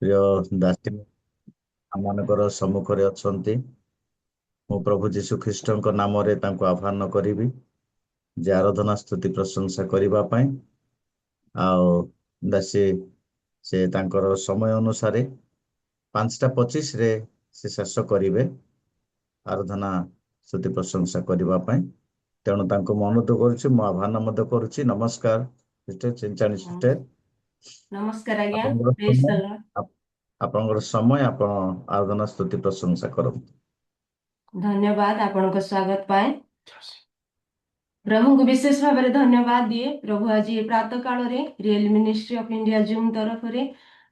ପ୍ରିୟ ଦାସୀ ଆମମାନଙ୍କର ସମ୍ମୁଖରେ ଅଛନ୍ତି। ମୁଁ ପ୍ରଭୁ ଯୀଶୁ ଖ୍ରୀଷ୍ଟଙ୍କ ନାମରେ ତାଙ୍କୁ ଆହ୍ୱାନ କରିବି ଯେ ଆରାଧନା ସ୍ତୁତି ପ୍ରଶଂସା କରିବା ପାଇଁ। ଆଉ ଦାସୀ ସେ ତାଙ୍କର ସମୟ ଅନୁସାରେ 5:25ରେ ସେ ଶେଷ କରିବେ ଆରାଧନା ସ୍ତୁତି ପ୍ରଶଂସା କରିବା ପାଇଁ। ତେଣୁ ତାଙ୍କୁ ମୁଁ ଅନୁରୋଧ କରୁଛି, ମୁଁ ଆହ୍ୱାନ ମଧ୍ୟ କରୁଛି। ନମସ୍କାର ସିଷ୍ଟର ଚିଞ୍ଚାଣୀ ସିଷ୍ଟର। ନମସ୍କାର ଆଜ୍ଞା। ଆପଣଙ୍କର ପ୍ରେଜ୍ ଦ ସମୟ ଲର୍ଡ। ଆପଣଙ୍କର ସମୟ ଆପଣ ଆରାଧନା ସ୍ତୁତି ପ୍ରଶଂସା କରନ୍ତୁ। ଧନ୍ୟବାଦ ଆପଣଙ୍କ ସ୍ୱାଗତ ପାଇଁ। ପ୍ରଭୁଙ୍କୁ ବିଶେଷ ଭାବରେ ଧନ୍ୟବାଦ ଦିଏ। ପ୍ରଭୁ ଆଜି ପ୍ରାତଃ କାଳରେ real ministry of India zoom ତରଫରେ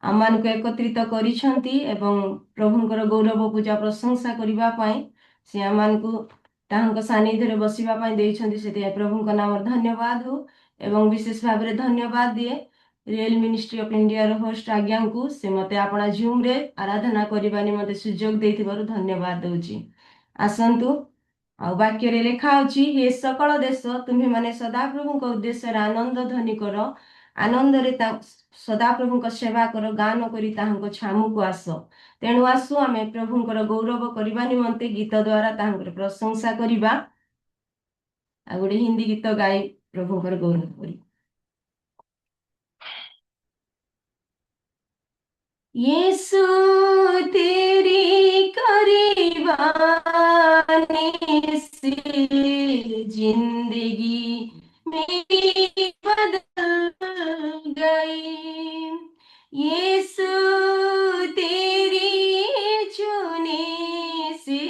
ଆମମାନଙ୍କୁ ଏକତ୍ରିତ କରିଛନ୍ତି ଏବଂ ପ୍ରଭୁଙ୍କର ଗୌରବ ପୂଜା ପ୍ରଶଂସା କରିବା ପାଇଁ ସେ ଆମମାନଙ୍କୁ ତାହାଙ୍କ ସାନ୍ନିଧ୍ୟରେ ବସିବା ପାଇଁ ଦେଇଛନ୍ତି। ସେଥିପାଇଁ ପ୍ରଭୁଙ୍କ ନାମରେ ଧନ୍ୟବାଦ ହଉ ଏବଂ ବିଶେଷ ଭାବରେ ଧନ୍ୟବାଦ ଦିଏ ରିଏଲ ମିନିଷ୍ଟ୍ରି ଅଫ ଇଣ୍ଡିଆର ହୋଷ୍ଟ ଆଜ୍ଞାଙ୍କୁ। ସେ ମୋତେ ଆପଣା ଜୁମ୍ରେ ଆରାଧନା କରିବା ନିମନ୍ତେ ସୁଯୋଗ ଦେଇଥିବାରୁ ଧନ୍ୟବାଦ ଦଉଛି। ଆସନ୍ତୁ, ଆଉ ବାକ୍ୟରେ ଲେଖା ଅଛି, ହେ ସକଳ ଦେଶ ତୁମ୍ଭେମାନେ ସଦାପ୍ରଭୁଙ୍କ ଉଦ୍ଦେଶ୍ୟରେ ଆନନ୍ଦ ଧ୍ୱନି କର, ଆନନ୍ଦରେ ସଦାପ୍ରଭୁଙ୍କ ସେବା କର, ଗାନ କରି ତାହାଙ୍କ ଛାମୁକୁ ଆସ। ତେଣୁ ଆସୁ ଆମେ ପ୍ରଭୁଙ୍କର ଗୌରବ କରିବା ନିମନ୍ତେ ଗୀତ ଦ୍ୱାରା ତାହାଙ୍କର ପ୍ରଶଂସା କରିବା। ଆଉ ଗୋଟେ ହିନ୍ଦୀ ଗୀତ ଗାଇ ପ୍ରଭୁଙ୍କର ଗୌରବ କରିବା। यीशु तेरी करीबानी से जिंदगी मेरी बदल गई। यीशु तेरी छूने से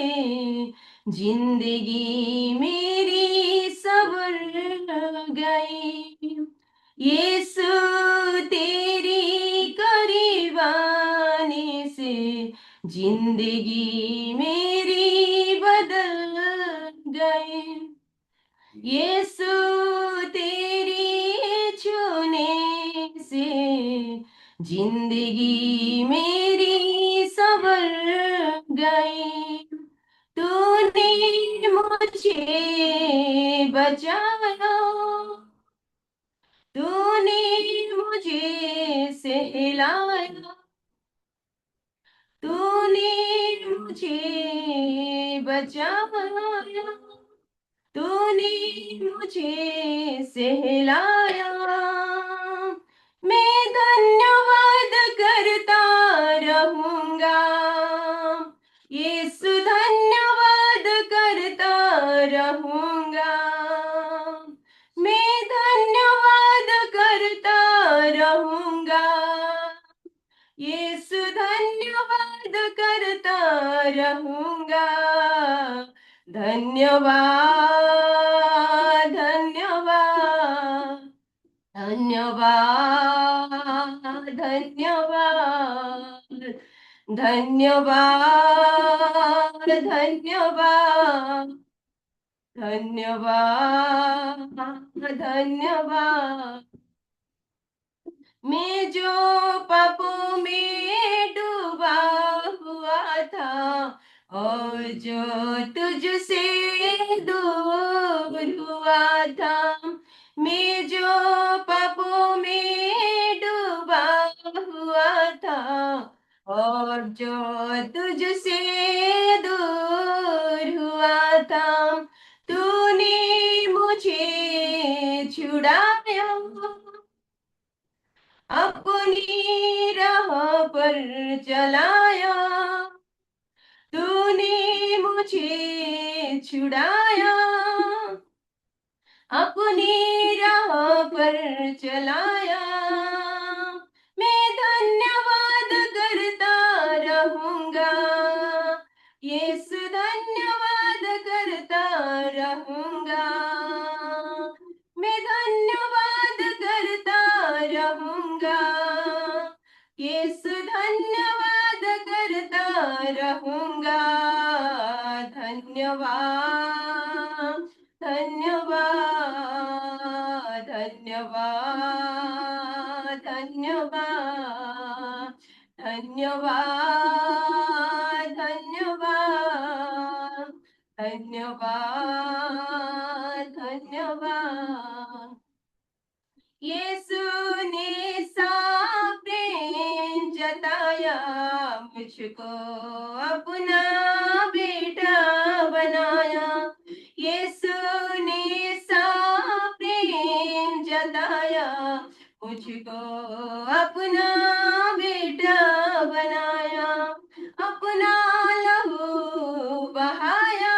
जिंदगी मेरी संवर गई। यीशु तेरी करीबानी से जिंदगी मेरी बदल गई। यीशु तेरी छूने से जिंदगी मेरी संवर गई। तूने मुझे बचाया, तूने मुझे सहलाया, तूने मुझे बचाया, तूने मुझे सहलाया। मैं धन्यवाद करता रहूंगा, यीशु धन्यवाद करता रहूंगा। मैं धन्यवाद करता रहूंगा, यीशु धन्यवाद करता रहूंगा। धन्यवाद धन्यवाद धन्यवाद धन्यवाद धन्यवाद धन्यवाद धन्यवाद धन्यवाद। मैं जो पापों में डूबा हुआ था और जो तुझसे दूर हुआ था, मैं जो पापों में डूबा हुआ था और जो तुझसे दूर हुआ था, तूने मुझे छुड़ाया, अपनी राह पर चलाया। तूने मुझे छुड़ाया, अपनी राह पर चलाया। मैं धन्यवाद करता रहूंगा, यीशु धन्यवाद करता रहूंगा। मैं धन्यवाद करता रहूंगा, यीशु धन्यवाद करता रहूंगा। धन्यवाद धन्यवाद धन्यवाद धन्यवाद धन्यवाद धन्यवाद धन्यवाद धन्यवाद। यीशु ने सा प्रेम जताया, मुझको अपना बेटा बनाया। यीशु ने सा प्रेम जताया, मुझको अपना बेटा बनाया। अपना लहू बहाया,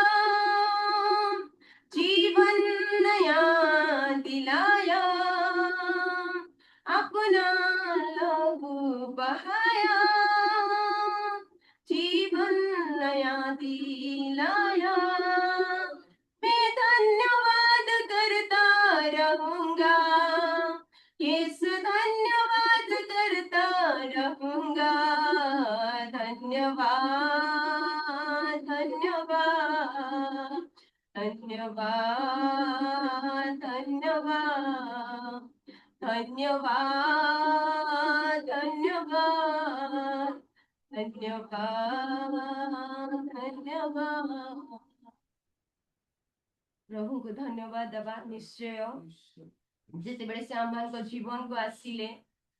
जीवन नया दिलाया। अपना लहू बहाया, जीवन नया दिलाया। मैं धन्यवाद करता रहूंगा, यीशु धन्यवाद करता रहूंगा। धन्यवाद धन्यवाद धन्यवाद धन्यवाद धन्यवाद धन्यवाद धन्यवाद धन्यवाद। प्रभु को धन्यवाद देवा निश्चय। जितेबेले से आम जीवन को आसिले,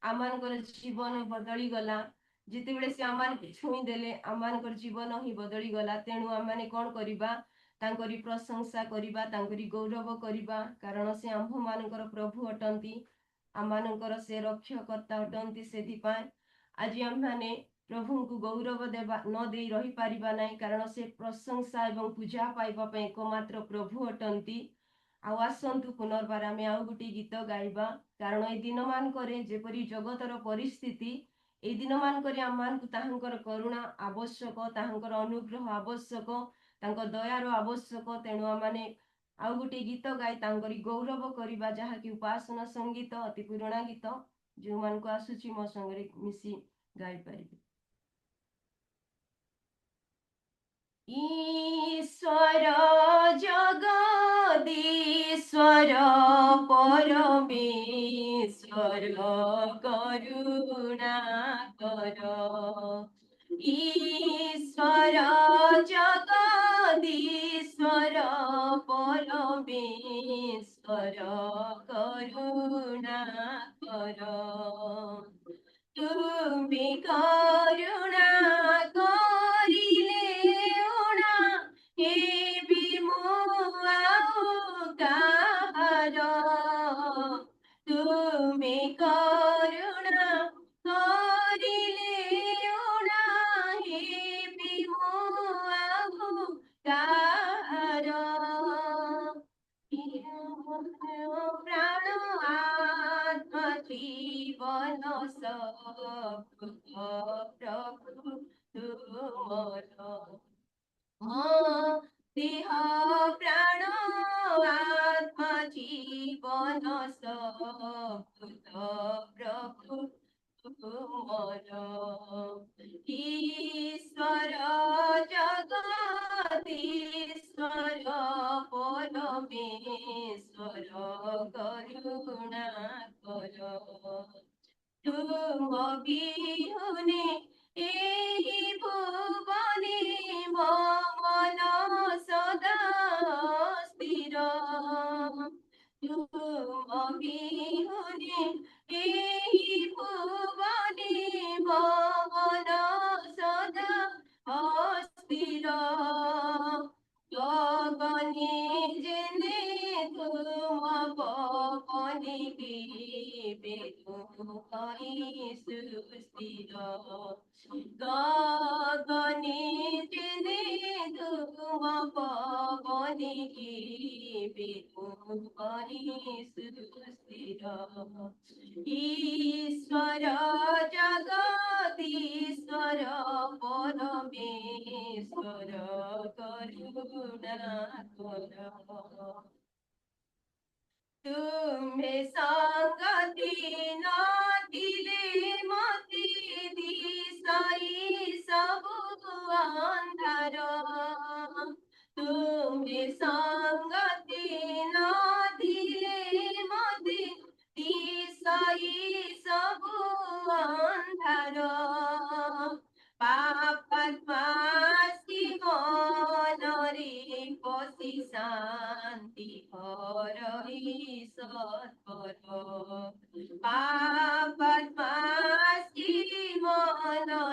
आम जीवन बदली गला। जितेबेले से आम छुई देले, आम जीवन ही बदली गला। तेणु आम कौन करबा, तांकरी प्रशंसा करबा, तांकरी गौरव करबा, कारण से आम्भ मानकर प्रभु अटंती, आम मानकर से रक्षकर्ता अटंती। सेथिपाई आज आम माने प्रभु को गौरव देवा न दे रही पारिबा नाही, कारण से प्रशंसा एवं पूजा पाइबा पई एकमात्र प्रभु अटंती। आसतु पुनर्बार आम आउ गोटे गीत गाइबा, कारण ए दिन मानकरे जेपरी जगतर परिस्थिति, ए दिन मानकरे आम ताहांकर करुणा आवश्यक, ताहांकर अनुग्रह आवश्यक, तांको दयार आवश्यक। तेणु आम आउ गोटे गीत गाई तांकरी गौरव करबा, जहाँकि उपासना संगीत अति पुराणा गीत जो मान को आसुची मो संगे मिसी गाई पारिबे। ईश्वर जगदीश्वर परमेश्वर करुणा कर। ईश्वर जगदीश्वर परमेश्वर करुणा कर। तुम्हें करुणा करिले उणा, हे विमुआउ काहार। तुम्हें करुणा करिले उणा, हे विमुआउ काहार। प्राण आत्मा जीवन सब प्रभु तुमर। देह प्राण आत्मा जीवन सब प्रभु तुमर। ईश्वर जगदीश्वर परमेश्वर करुणा कर। तुम बिहुने एहि भुवने मन सदा स्थिर। तुम बिहुने एहि भुवने मन सदा अस्थिर। गगने जेने तुम पवने के तुम कहीं सुस्थिर। गगने जेने तुम पवने के तुम कहीं सुस्थिर। ईश्वर जगदीश्वर परमेश्वर करुणा कर। तुम्हें संगति न दिले मति दिशाई सब अंधार। तुम्हें संगति न दिले मति दिशाई सब अंधार। पापात्मासी मनरे पशि शान्ति हरहि सत्पर।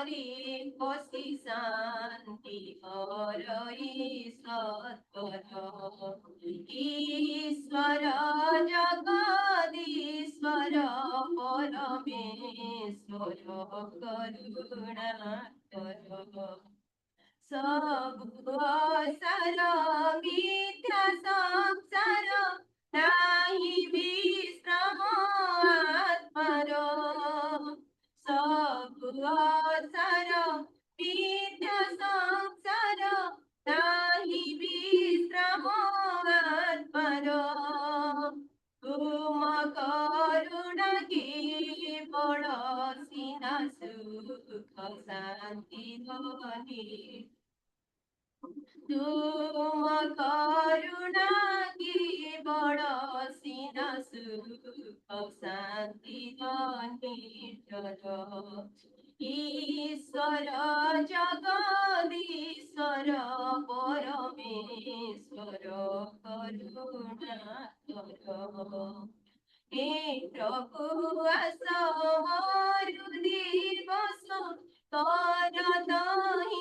ଖସି ଶାନ୍ତି ହରଇ ସତ୍ପଥ ଈଶ୍ୱର ଜଗଦୀଶ୍ୱର ପରମେଶ୍ୱର କରୁଣା କର ସବୁ ଅସାର ମିଥ୍ୟା ସଂସାର ନାହିଁ ବିଶ୍ରାମ ଆତ୍ମାର ସବୁ ଅସାର ମିଥ୍ୟା ସଂସାର ନାହିଁ ବିଶ୍ରାମ ଆତ୍ମାର ତୁମ କରୁଣା କେବଳ ସିନା ସୁଖ ଶାନ୍ତି ଧ୍ୱନି ତୁମ କରୁଣା କେବଳ ସିନା ସୁଖ ଶାନ୍ତି ନିଶ୍ଚର ଈଶ୍ୱର ଜଗଦୀଶ୍ୱର ପରମେଶ୍ୱର କରୁଣା କର हे प्रभु आस मोरु दिवस कर दहि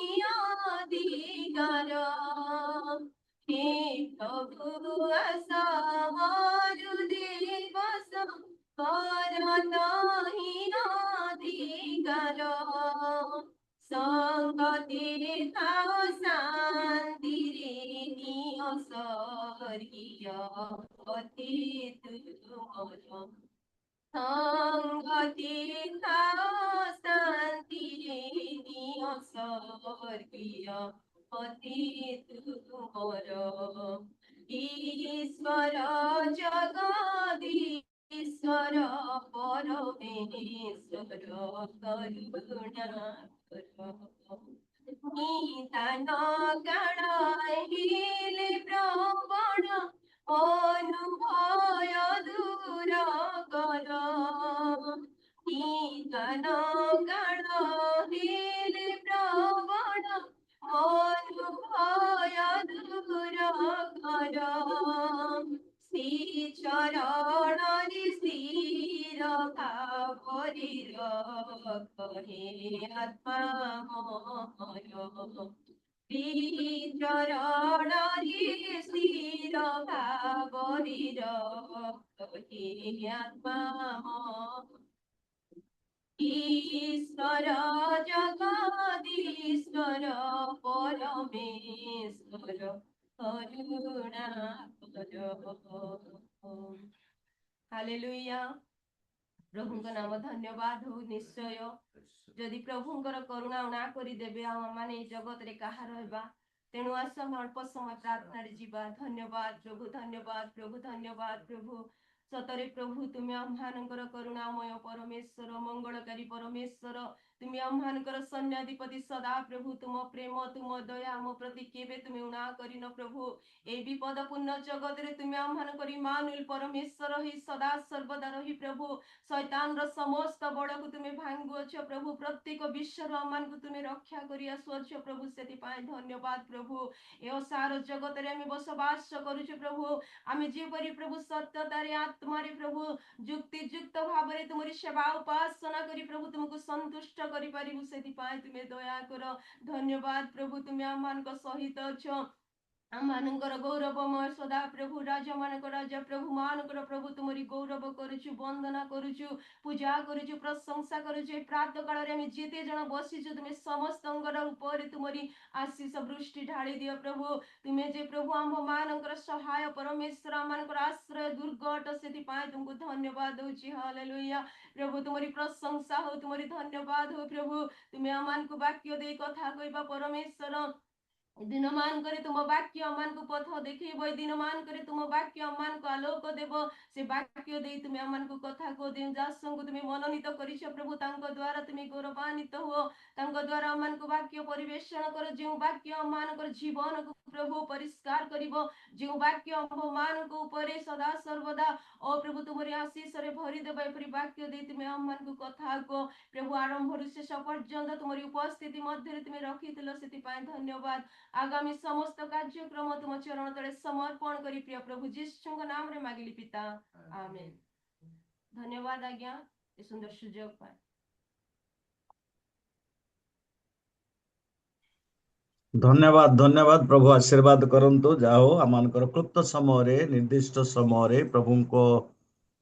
अधिकार हे प्रभु आस मोरु दिवस कर दहि अधिकार संगति थाओ शांति रे निय स्वर्गीय अति तुमर संगति थाओ शांति रे निय स्वर्गीय अति तुमर ईश्वर जगदीश्वर परमेश्वर करुणा निदान गण हिले प्रवण অনুভয় দূর কর নিদান গণ हिले প্রবণ অনুভয় দূর কর শ্রী চরণরে স্থির ভাবরে রক্ষে আত্মা ময় চরণরে স্থির ভাবরে রক্ষে আত্মা ईश्वर जगदीश्वर परमेश्वर करुणा हालेलुया प्रभुଙ୍କ नाम धन्यवाद हो निश्चय जदि प्रभुଙ୍କର करुणा ना करी देबे हम माने जगत रे कहा रहबा तेणु आस हम अल्प समय प्रार्थना रे जीवा धन्यवाद प्रभु धन्यवाद प्रभु सतरे प्रभु तुम्हें आम्हानकर करुणामय परमेश्वर मंगलकारी परमेश्वर तुम्हें आम्हानकर सैन्याधिपति सदा प्रभु तुम प्रेम तुम दया आम प्रति केबे तुम्हें उणा करिन प्रभु ए विपदपूर्ण जगत रे तुम्हें आम्हानकर इमानुएल परमेश्वर ही सदा सर्वदा रही प्रभु शैतान र समस्त बड़ को तुम्हें भांगुअछ प्रभु प्रत्येक विश्व आमान को तुम्हें रक्षा करि आसुअछ प्रभु सेति पाए धन्यवाद प्रभु ए सार जगत रे आमे बसवास करूछ प्रभु आमे जेपरि प्रभु सत्यता रे आत्मा रे प्रभु युक्ति युक्त भाव रे तुमरी सेवा उपासना करी प्रभु तुमको संतुष्ट करि परिबु सेति पाए तुम्हें दया कर धन्यवाद प्रभु तुम्हें आमान को सहित अछ आमानकर गौरवमय सदा प्रभु राजा मानक राजा प्रभु मानकर प्रभु तुमरी गौरव करुछु वंदना करुछु पूजा करुछु प्रशंसा करुछु प्रातः काल रे हम जेते जण बसिछु तुमे समस्तंकर ऊपर तुमरी आशीष वृष्टि ढाली दियो प्रभु तुमे जे प्रभु आम मानकर सहाय परमेश्वर मानकर आश्रय दुर्गट सेति पाए तुमको धन्यवाद होछि हालेलुया प्रभु तुमरी प्रशंसा हो तुमरी धन्यवाद हो प्रभु तुमे आमान को वाक्य दे कथा कहबा परमेश्वर दिन मान करे तुम वाक्य अमान को पथ देखिब दिन मान करे तुम वाक्य अमान को आलोक देव से वाक्य दे तुम अमान को कथा को दे जासंग तुम मनोनीत करिछ प्रभु तांको द्वारा तुम गौरवान्वित हो तांको द्वारा अमान को वाक्य परिवेषण कर जे वाक्य अमान कर जीवन को प्रभु परिष्कार करिवो जे वाक्य अमान को ऊपर सदा सर्वदा ओ प्रभु तुमरी आशीष रे भरि देबा एपरि वाक्य दे तुम अमान को कथा को प्रभु आरंभ रु शेष पर्यंत तुमरी उपस्थिति मध्य तुम रखिथिलो सेति पाए धन्यवाद आगामी समस्त कार्यक्रम तुम चरण तले समर्पण करी प्रिय प्रभु जीशुଙ୍କ नाम रे मागिली पिता आमेन धन्यवाद आज्ञा ए सुंदर सुजोग पाए धन्यवाद धन्यवाद प्रभु आशीर्वाद करंतु जाओ आमानकर क्लुप्त समय निर्दिष्ट समय प्रभु को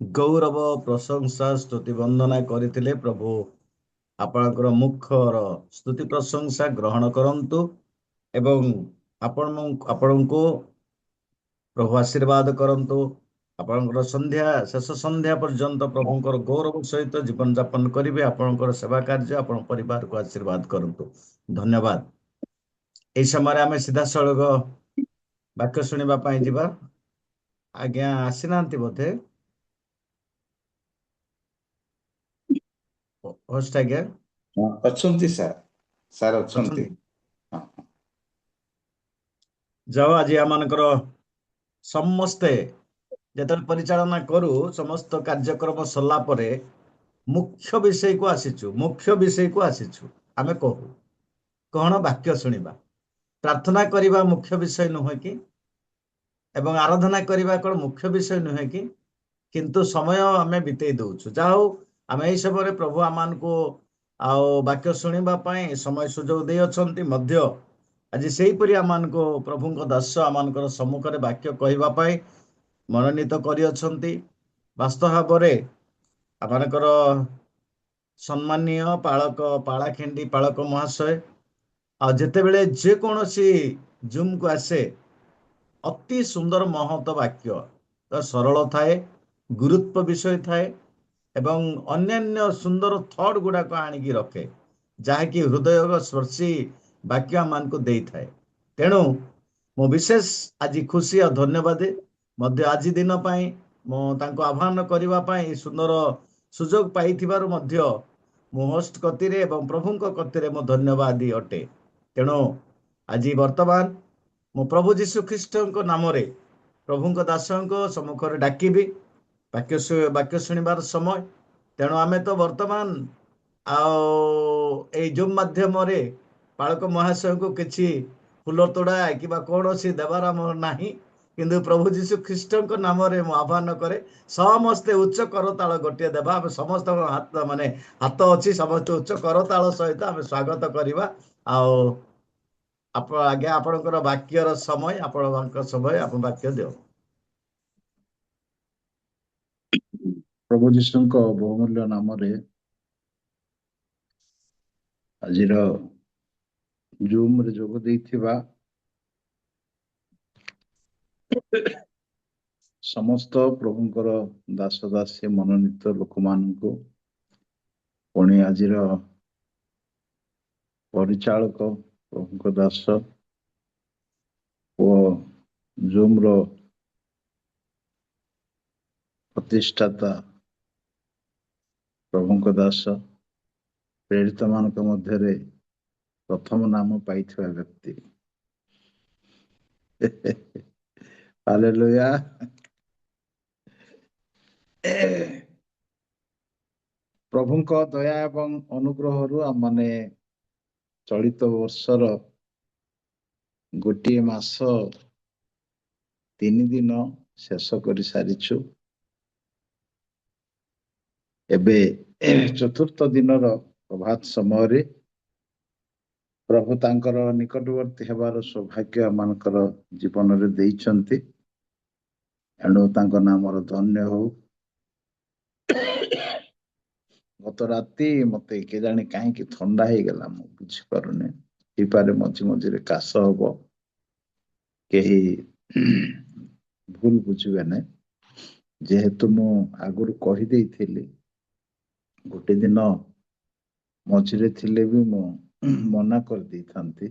गौरव प्रशंसा स्तुति वंदना करथिले प्रभु आपणकर मुखर स्तुति प्रशंसा ग्रहण करंतु एवं आपणको प्रभु आशीर्वाद करंतु आपणकर संध्या शेष संध्या पर्यंत प्रभुंकर गौरव सहित जीवन यापन करिवे आपणकर सेवा कार्य आपण परिवार को आशीर्वाद करंतु धन्यवाद এই ସମୟରେ ଆମେ ସିଧାସଳଖ ବାକ୍ୟ ଶୁଣିବା ପାଇଁ ଯିବା ଆଜ୍ଞା ଆସିନାହାନ୍ତି ବୋଧେ ହୋଷ୍ଟ ଆଜ୍ଞା ଅଛନ୍ତି ସାର୍ ଅଛନ୍ତି। ଅଛନ୍ତି ଯାଅ ଆଜି ଆମମାନଙ୍କର ସମସ୍ତେ ଯେତେବେଳେ ପରିଚାଳନା କରୁ ସମସ୍ତ କାର୍ଯ୍ୟକ୍ରମ ସରିଲା ପରେ ମୁଖ୍ୟ ବିଷୟକୁ ଆସିଛୁ ଆମେ କହୁ କଣ ବାକ୍ୟ ଶୁଣିବା ପ୍ରାର୍ଥନା କରିବା ମୁଖ୍ୟ ବିଷୟ ନୁହେଁ କି ଏବଂ ଆରାଧନା କରିବା କ'ଣ ମୁଖ୍ୟ ବିଷୟ ନୁହେଁ କି କିନ୍ତୁ ସମୟ ଆମେ ବିତେଇ ଦଉଛୁ ଯାହା ହଉ ଆମେ ଏହି ସମୟରେ ପ୍ରଭୁ ଆମମାନଙ୍କୁ ଆଉ ବାକ୍ୟ ଶୁଣିବା ପାଇଁ ସମୟ ସୁଯୋଗ ଦେଇ ଅଛନ୍ତି ମଧ୍ୟ ଆଜି ସେହିପରି ଆମମାନଙ୍କୁ ପ୍ରଭୁଙ୍କ ଦାସ ଆମମାନଙ୍କର ସମ୍ମୁଖରେ ବାକ୍ୟ କହିବା ପାଇଁ ମନୋନୀତ କରିଅଛନ୍ତି ବାସ୍ତବ ଭାବରେ ଆମମାନଙ୍କର ସମ୍ମାନୀୟ ପାଳାଖେଣ୍ଡି ପାଳକ ମହାଶୟ ଆଉ ଯେତେବେଳେ ଯେକୌଣସି ଜୁମ୍କୁ ଆସେ ଅତି ସୁନ୍ଦର ମହତ ବାକ୍ୟ ସରଳ ଥାଏ ଗୁରୁତ୍ୱ ବିଷୟ ଥାଏ ଏବଂ ଅନ୍ୟାନ୍ୟ ସୁନ୍ଦର ଥଟ୍ ଗୁଡ଼ାକ ଆଣିକି ରଖେ ଯାହାକି ହୃଦୟ ସ୍ପର୍ଶୀ ବାକ୍ୟ ଆମମାନଙ୍କୁ ଦେଇଥାଏ ତେଣୁ ମୁଁ ବିଶେଷ ଆଜି ଖୁସି ଆଉ ଧନ୍ୟବାଦ ମଧ୍ୟ ଆଜି ଦିନ ପାଇଁ ମୁଁ ତାଙ୍କୁ ଆହ୍ୱାନ କରିବା ପାଇଁ ସୁନ୍ଦର ସୁଯୋଗ ପାଇଥିବାରୁ ମଧ୍ୟ ମୁଁ ହୋଷ୍ଟ କତିରେ ଏବଂ ପ୍ରଭୁଙ୍କ କତିରେ ମୁଁ ଧନ୍ୟବାଦ ଅଟେ ତେଣୁ ଆଜି ବର୍ତ୍ତମାନ ମୁଁ ପ୍ରଭୁ ଯୀଶୁ ଖ୍ରୀଷ୍ଟଙ୍କ ନାମରେ ପ୍ରଭୁଙ୍କ ଦାସଙ୍କ ସମ୍ମୁଖରେ ଡାକିବି ବାକ୍ୟ ଶୁଣିବାର ସମୟ ତେଣୁ ଆମେ ତ ବର୍ତ୍ତମାନ ଆଉ ଏଇ ଜୁମ୍ ମାଧ୍ୟମରେ ପାଳକ ମହାଶୟଙ୍କୁ କିଛି ଫୁଲ ତୋଡ଼ା କିମ୍ବା କୌଣସି ଦେବାର ଆମର ନାହିଁ କିନ୍ତୁ ପ୍ରଭୁ ଯୀଶୁ ଖ୍ରୀଷ୍ଟଙ୍କ ନାମରେ ମୁଁ ଆହ୍ୱାନ କରେ ସମସ୍ତେ ଉଚ୍ଚ କରତାଳ ଗୋଟିଏ ଦେବା ଆମେ ସମସ୍ତଙ୍କ ହାତ ଅଛି ସମସ୍ତେ ଉଚ୍ଚ କରତାଳ ସହିତ ଆମେ ସ୍ୱାଗତ କରିବା ଆଉ ଆଜ୍ଞା ଆପଣଙ୍କର ବାକ୍ୟର ସମୟ ଆପଣଙ୍କ ସମୟ ଆପଣ ବାକ୍ୟ ଦିଅ ପ୍ରଭୁ ଯୀଶୁଙ୍କ ବହୁମୂଲ୍ୟ ନାମରେ ଆଜିର ଜୁମ୍ରେ ଯୋଗ ଦେଇଥିବା ସମସ୍ତ ପ୍ରଭୁଙ୍କର ଦାସ ଦାସୀ ମନୋନୀତ ଲୋକମାନଙ୍କୁ ପୁଣି ଆଜିର ପରିଚାଳକ ପ୍ରଭୁଙ୍କ ଦାସ ଓ ଜୁମ୍ର ପ୍ରତିଷ୍ଠାତା ପ୍ରଭୁଙ୍କ ଦାସ ପ୍ରେରିତ ମାନଙ୍କ ମଧ୍ୟରେ ପ୍ରଥମ ନାମ ପାଇଥିବା ବ୍ୟକ୍ତି ହାଲେଲୁୟା ପ୍ରଭୁଙ୍କ ଦୟା ଏବଂ ଅନୁଗ୍ରହରୁ ଆମମାନେ ଚଳିତ ବର୍ଷର ଗୋଟିଏ ମାସ 3 ଦିନ ଶେଷ କରି ସାରିଛୁ ଏବେ ଚତୁର୍ଥ ଦିନର ପ୍ରଭାତ ସମୟରେ ପ୍ରଭୁ ତାଙ୍କର ନିକଟବର୍ତ୍ତୀ ହେବାର ସୌଭାଗ୍ୟ ଆମମାନଙ୍କର ଜୀବନରେ ଦେଇଛନ୍ତି ଏଣୁ ତାଙ୍କ ନାମର ଧନ୍ୟ ହଉ ଗତ ରାତି ମତେ କେଜାଣି କାହିଁକି ଥଣ୍ଡା ହେଇଗଲା ମୁଁ ବୁଝିପାରୁନି ହେଇପାରେ ମଝି ମଝିରେ କାଶ ହବ କେହି ଭୁଲ ବୁଝିବେ ନାହିଁ ଯେହେତୁ ମୁଁ ଆଗରୁ କହିଦେଇଥିଲି ଗୋଟେ ଦିନ ମଝିରେ ଥିଲେ ବି ମୁଁ ମନା କରିଦେଇଥାନ୍ତି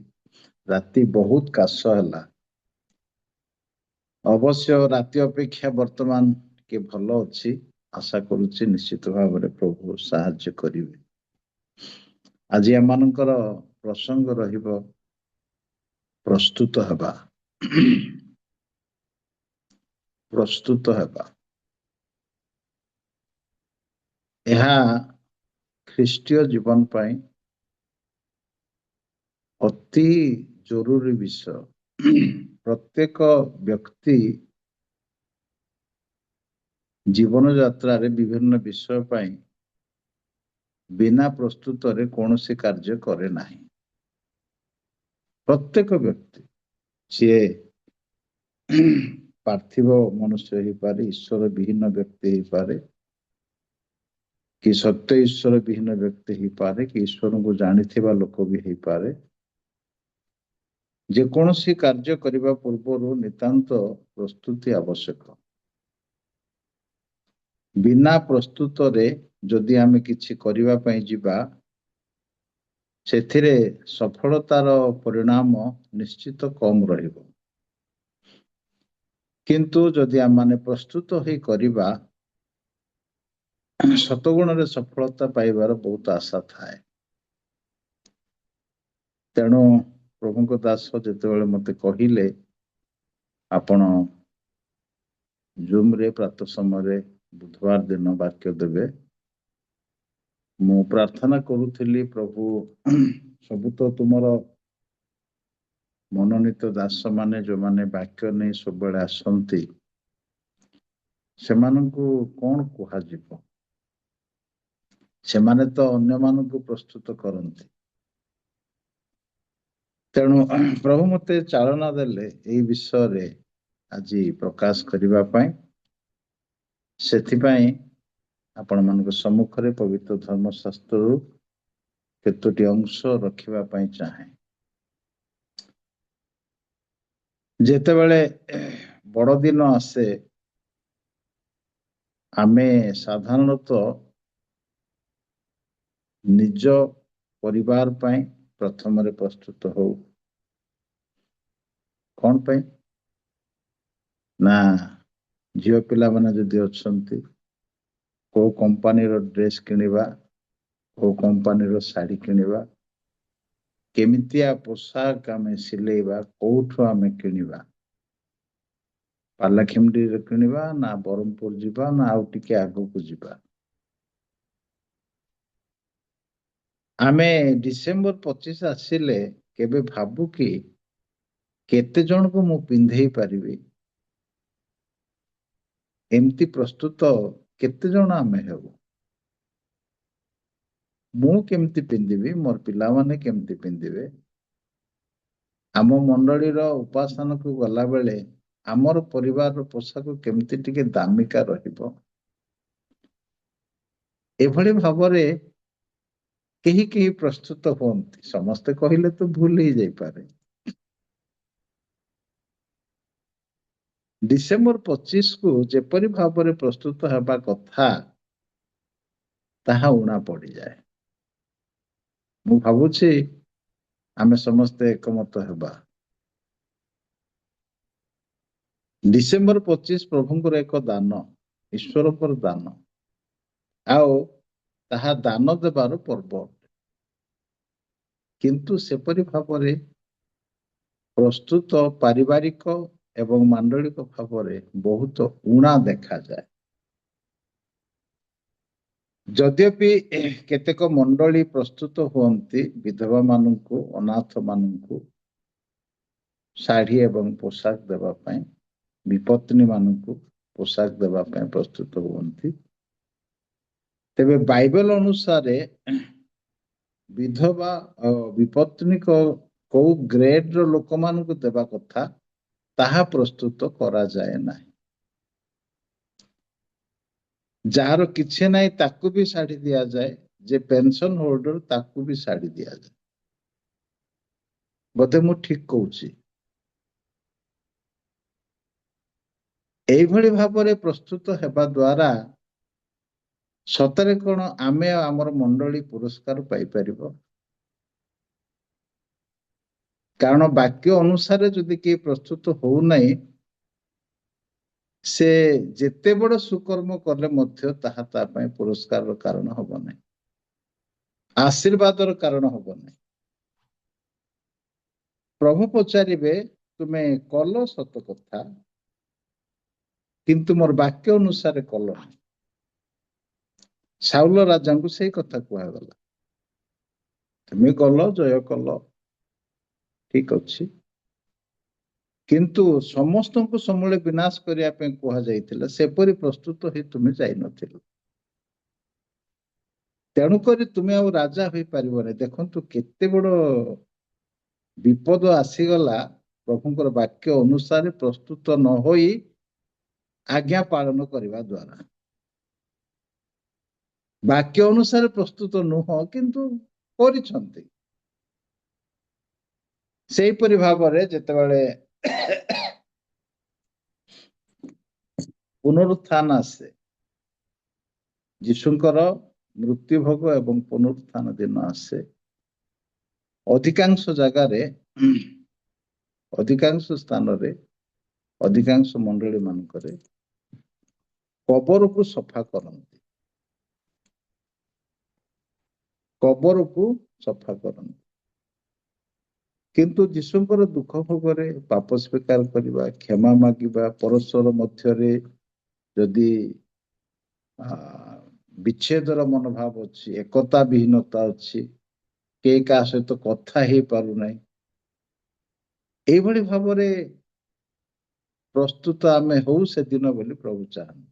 ରାତି ବହୁତ କାଶ ହେଲା ଅବଶ୍ୟ ରାତି ଅପେକ୍ଷା ବର୍ତ୍ତମାନ ଟିକେ ଭଲ ଅଛି ଆଶା କରୁଛି ନିଶ୍ଚିତ ଭାବରେ ପ୍ରଭୁ ସାହାଯ୍ୟ କରିବେ ଆଜି ଆମମାନଙ୍କର ପ୍ରସଙ୍ଗ ରହିବ ପ୍ରସ୍ତୁତ ହେବା ଏହା ଖ୍ରୀଷ୍ଟୀୟ ଜୀବନ ପାଇଁ ଅତି ଜରୁରୀ ବିଷୟ ପ୍ରତ୍ୟେକ ବ୍ୟକ୍ତି ଜୀବନ ଯାତ୍ରାରେ ବିଭିନ୍ନ ବିଷୟ ପାଇଁ ବିନା ପ୍ରସ୍ତୁତରେ କୌଣସି କାର୍ଯ୍ୟ କରେ ନାହିଁ ପ୍ରତ୍ୟେକ ବ୍ୟକ୍ତି ସିଏ ପାର୍ଥିବ ମନୁଷ୍ୟ ହେଇପାରେ, ଈଶ୍ୱର ବିହୀନ ବ୍ୟକ୍ତି ହେଇପାରେ, କି ସତ୍ୟ ଈଶ୍ୱର ବିହୀନ ବ୍ୟକ୍ତି ହେଇପାରେ, କି ଈଶ୍ୱରଙ୍କୁ ଜାଣିଥିବା ଲୋକ ବି ହେଇପାରେ। ଯେକୌଣସି କାର୍ଯ୍ୟ କରିବା ପୂର୍ବରୁ ନିତାନ୍ତ ପ୍ରସ୍ତୁତି ଆବଶ୍ୟକ। ବିନା ପ୍ରସ୍ତୁତରେ ଯଦି ଆମେ କିଛି କରିବା ପାଇଁ ଯିବା, ସେଥିରେ ସଫଳତାର ପରିଣାମ ନିଶ୍ଚିତ କମ୍ ରହିବ। କିନ୍ତୁ ଯଦି ଆମମାନେ ପ୍ରସ୍ତୁତ ହେଇ କରିବା, ଶତଗୁଣରେ ସଫଳତା ପାଇବାର ବହୁତ ଆଶା ଥାଏ। ତେଣୁ ପ୍ରଭୁଙ୍କ ଦାସ ଯେତେବେଳେ ମତେ କହିଲେ ଆପଣ ଜୁମରେ ପ୍ରାତଃ ସମୟରେ ବୁଧବାର ଦିନ ବାକ୍ୟ ଦେବେ, ମୁଁ ପ୍ରାର୍ଥନା କରୁଥିଲି, ପ୍ରଭୁ ସବୁ ତ ତୁମର ମନୋନୀତ ଦାସ ମାନେ ଯୋଉମାନେ ବାକ୍ୟ ନେଇ ସବୁବେଳେ ଆସନ୍ତି, ସେମାନଙ୍କୁ କଣ କୁହାଯିବ? ସେମାନେ ତ ଅନ୍ୟମାନଙ୍କୁ ପ୍ରସ୍ତୁତ କରନ୍ତି। ତେଣୁ ପ୍ରଭୁ ମତେ ଚାଳନା ଦେଲେ ଏଇ ବିଷୟରେ ଆଜି ପ୍ରକାଶ କରିବା ପାଇଁ। ସେଥିପାଇଁ ଆପଣମାନଙ୍କ ସମ୍ମୁଖରେ ପବିତ୍ର ଧର୍ମଶାସ୍ତ୍ରରୁ କେତୋଟି ଅଂଶ ରଖିବା ପାଇଁ ଚାହେଁ। ଯେତେବେଳେ ବଡ଼ଦିନ ଆସେ, ଆମେ ସାଧାରଣତଃ ନିଜ ପରିବାର ପାଇଁ ପ୍ରଥମରେ ପ୍ରସ୍ତୁତ ହଉ। କଣ ପାଇଁ? ନା ଝିଅ ପିଲାମାନେ ଯଦି ଅଛନ୍ତି, କୋଉ କମ୍ପାନୀର ଡ୍ରେସ୍ କିଣିବା, କୋଉ କମ୍ପାନୀର ଶାଢ଼ୀ କିଣିବା, କେମିତିଆ ପୋଷାକ ଆମେ ସିଲେଇବା, କୋଉଠୁ ଆମେ କିଣିବା, ପାଲାଖେମୁଣ୍ଡିରେ କିଣିବା ନା ବ୍ରହ୍ମପୁର ଯିବା ନା ଆଉ ଟିକେ ଆଗକୁ ଯିବା। ଆମେ ଡିସେମ୍ବର 25 ଆସିଲେ କେବେ ଭାବୁ କି କେତେ ଜଣକୁ ମୁଁ ପିନ୍ଧେଇ ପାରିବି? ଏମିତି ପ୍ରସ୍ତୁତ କେତେ ଜଣ ଆମେ ହେବୁ? ମୁଁ କେମିତି ପିନ୍ଧିବି, ମୋର ପିଲାମାନେ କେମିତି ପିନ୍ଧିବେ? ଆମ ମଣ୍ଡଳୀର ଉପାସନାକୁ ଗଲାବେଳେ ଆମର ପରିବାରର ପୋଷାକ କେମିତି ଟିକେ ଦାମିକା ରହିବ? ଏଭଳି ଭାବରେ କେହି କେହି ପ୍ରସ୍ତୁତ ହୁଅନ୍ତି। ସମସ୍ତେ କହିଲେ ତ ଭୁଲ ହେଇଯାଇପାରେ। ଡିସେମ୍ବର 25କୁ ଯେପରି ଭାବରେ ପ୍ରସ୍ତୁତ ହେବା କଥା, ତାହା ଉଣା ପଡ଼ିଯାଏ। ମୁଁ ଭାବୁଛି ଆମେ ସମସ୍ତେ ଏକମତ ହେବା। ଡିସେମ୍ବର 25 ପ୍ରଭୁଙ୍କର ଏକ ଦାନ, ଈଶ୍ୱରଙ୍କର ଦାନ, ଆଉ ତାହା ଦାନ ଦେବାର ପର୍ବ। କିନ୍ତୁ ସେପରି ଭାବରେ ପ୍ରସ୍ତୁତ ପାରିବାରିକ ଏବଂ ମାଣ୍ଡଳିକ ଭାବରେ ବହୁତ ଉଣା ଦେଖାଯାଏ। ଯଦ୍ୟପି କେତେକ ମଣ୍ଡଳୀ ପ୍ରସ୍ତୁତ ହୁଅନ୍ତି ବିଧବା ମାନଙ୍କୁ, ଅନାଥ ମାନଙ୍କୁ ଶାଢ଼ୀ ଏବଂ ପୋଷାକ ଦେବା ପାଇଁ, ବିପତ୍ନୀ ମାନଙ୍କୁ ପୋଷାକ ଦେବା ପାଇଁ ପ୍ରସ୍ତୁତ ହୁଅନ୍ତି, ତେବେ ବାଇବେଲ ଅନୁସାରେ ବିଧବା ବିପତ୍ନୀଙ୍କ କୋଉ ଗ୍ରେଡର ଲୋକମାନଙ୍କୁ ଦେବା କଥା, ତାହା ପ୍ରସ୍ତୁତ କରାଯାଏ ନାହିଁ। ଯାହାର କିଛି ନାହିଁ ତାକୁ ବି ଶାଢ଼ୀ ଦିଆଯାଏ, ଯେ ପେନସନ ହୋଲ୍ଡର ତାକୁ ବି ଶାଢ଼ୀ ଦିଆଯାଏ। ବୋଧେ ମୁଁ ଠିକ କହୁଛି? এইଭଳି ଭାବରେ ପ୍ରସ୍ତୁତ ହେବା ଦ୍ୱାରା ସତରେ କଣ ଆମେ ଆମର ମଣ୍ଡଳୀ ପୁରସ୍କାର ପାଇପାରିବ? କାରଣ ବାକ୍ୟ ଅନୁସାରେ ଯଦି କେହି ପ୍ରସ୍ତୁତ ହଉନାହିଁ, ସେ ଯେତେ ବଡ଼ ସୁକର୍ମ କଲେ ମଧ୍ୟ ତାହା ତା ପାଇଁ ପୁରସ୍କାରର କାରଣ ହବ ନାହିଁ, ଆଶୀର୍ବାଦର କାରଣ ହବ ନାହିଁ। ପ୍ରଭୁ ପଚାରିବେ, ତୁମେ କଲ ସତ କଥା, କିନ୍ତୁ ମୋର ବାକ୍ୟ ଅନୁସାରେ କଲ ନାହିଁ। ସାଉଲ ରାଜାଙ୍କୁ ସେଇ କଥା କୁହାଗଲା। ତୁମେ ଗଲ, ଜୟ କଲ, ଠିକ ଅଛି, କିନ୍ତୁ ସମସ୍ତଙ୍କୁ ସମୂଳେ ବିନାଶ କରିବା ପାଇଁ କୁହାଯାଇଥିଲା, ସେପରି ପ୍ରସ୍ତୁତ ହେଇ ତୁମେ ଯାଇନଥିଲ। ତେଣୁକରି ତୁମେ ଆଉ ରାଜା ହୋଇପାରିବନି। ଦେଖନ୍ତୁ କେତେ ବଡ଼ विपद आसीगला प्रभुंकर वाक्य अनुसार प्रस्तुत न होई आज्ञा पालन करने द्वारा वाक्य अनुसार प्रस्तुत नुह किंतु करिसंती सेहीपरि भावरे जेतेबेले पुनरुत्थान आसे यीशुंकर मृत्यु भोग एवं पुनरुत्थान दिन आसे अधिकांश जगार अधिकांश स्थान रे अधिकांश मंडली मानकरे कबर को सफा करती कबर को सफा करती किंतु यीशुंकर दुख भोगरे पाप स्वीकार करने क्षमा मागिबा परस्पर मध्यरे जदि विच्छेदर मनोभाव अच्छी एकता विहीनता अच्छी के का सहित कथा हो पारु नहीं एभली भावरे प्रस्तुत आमे हो से दिन बोली प्रभु चाहन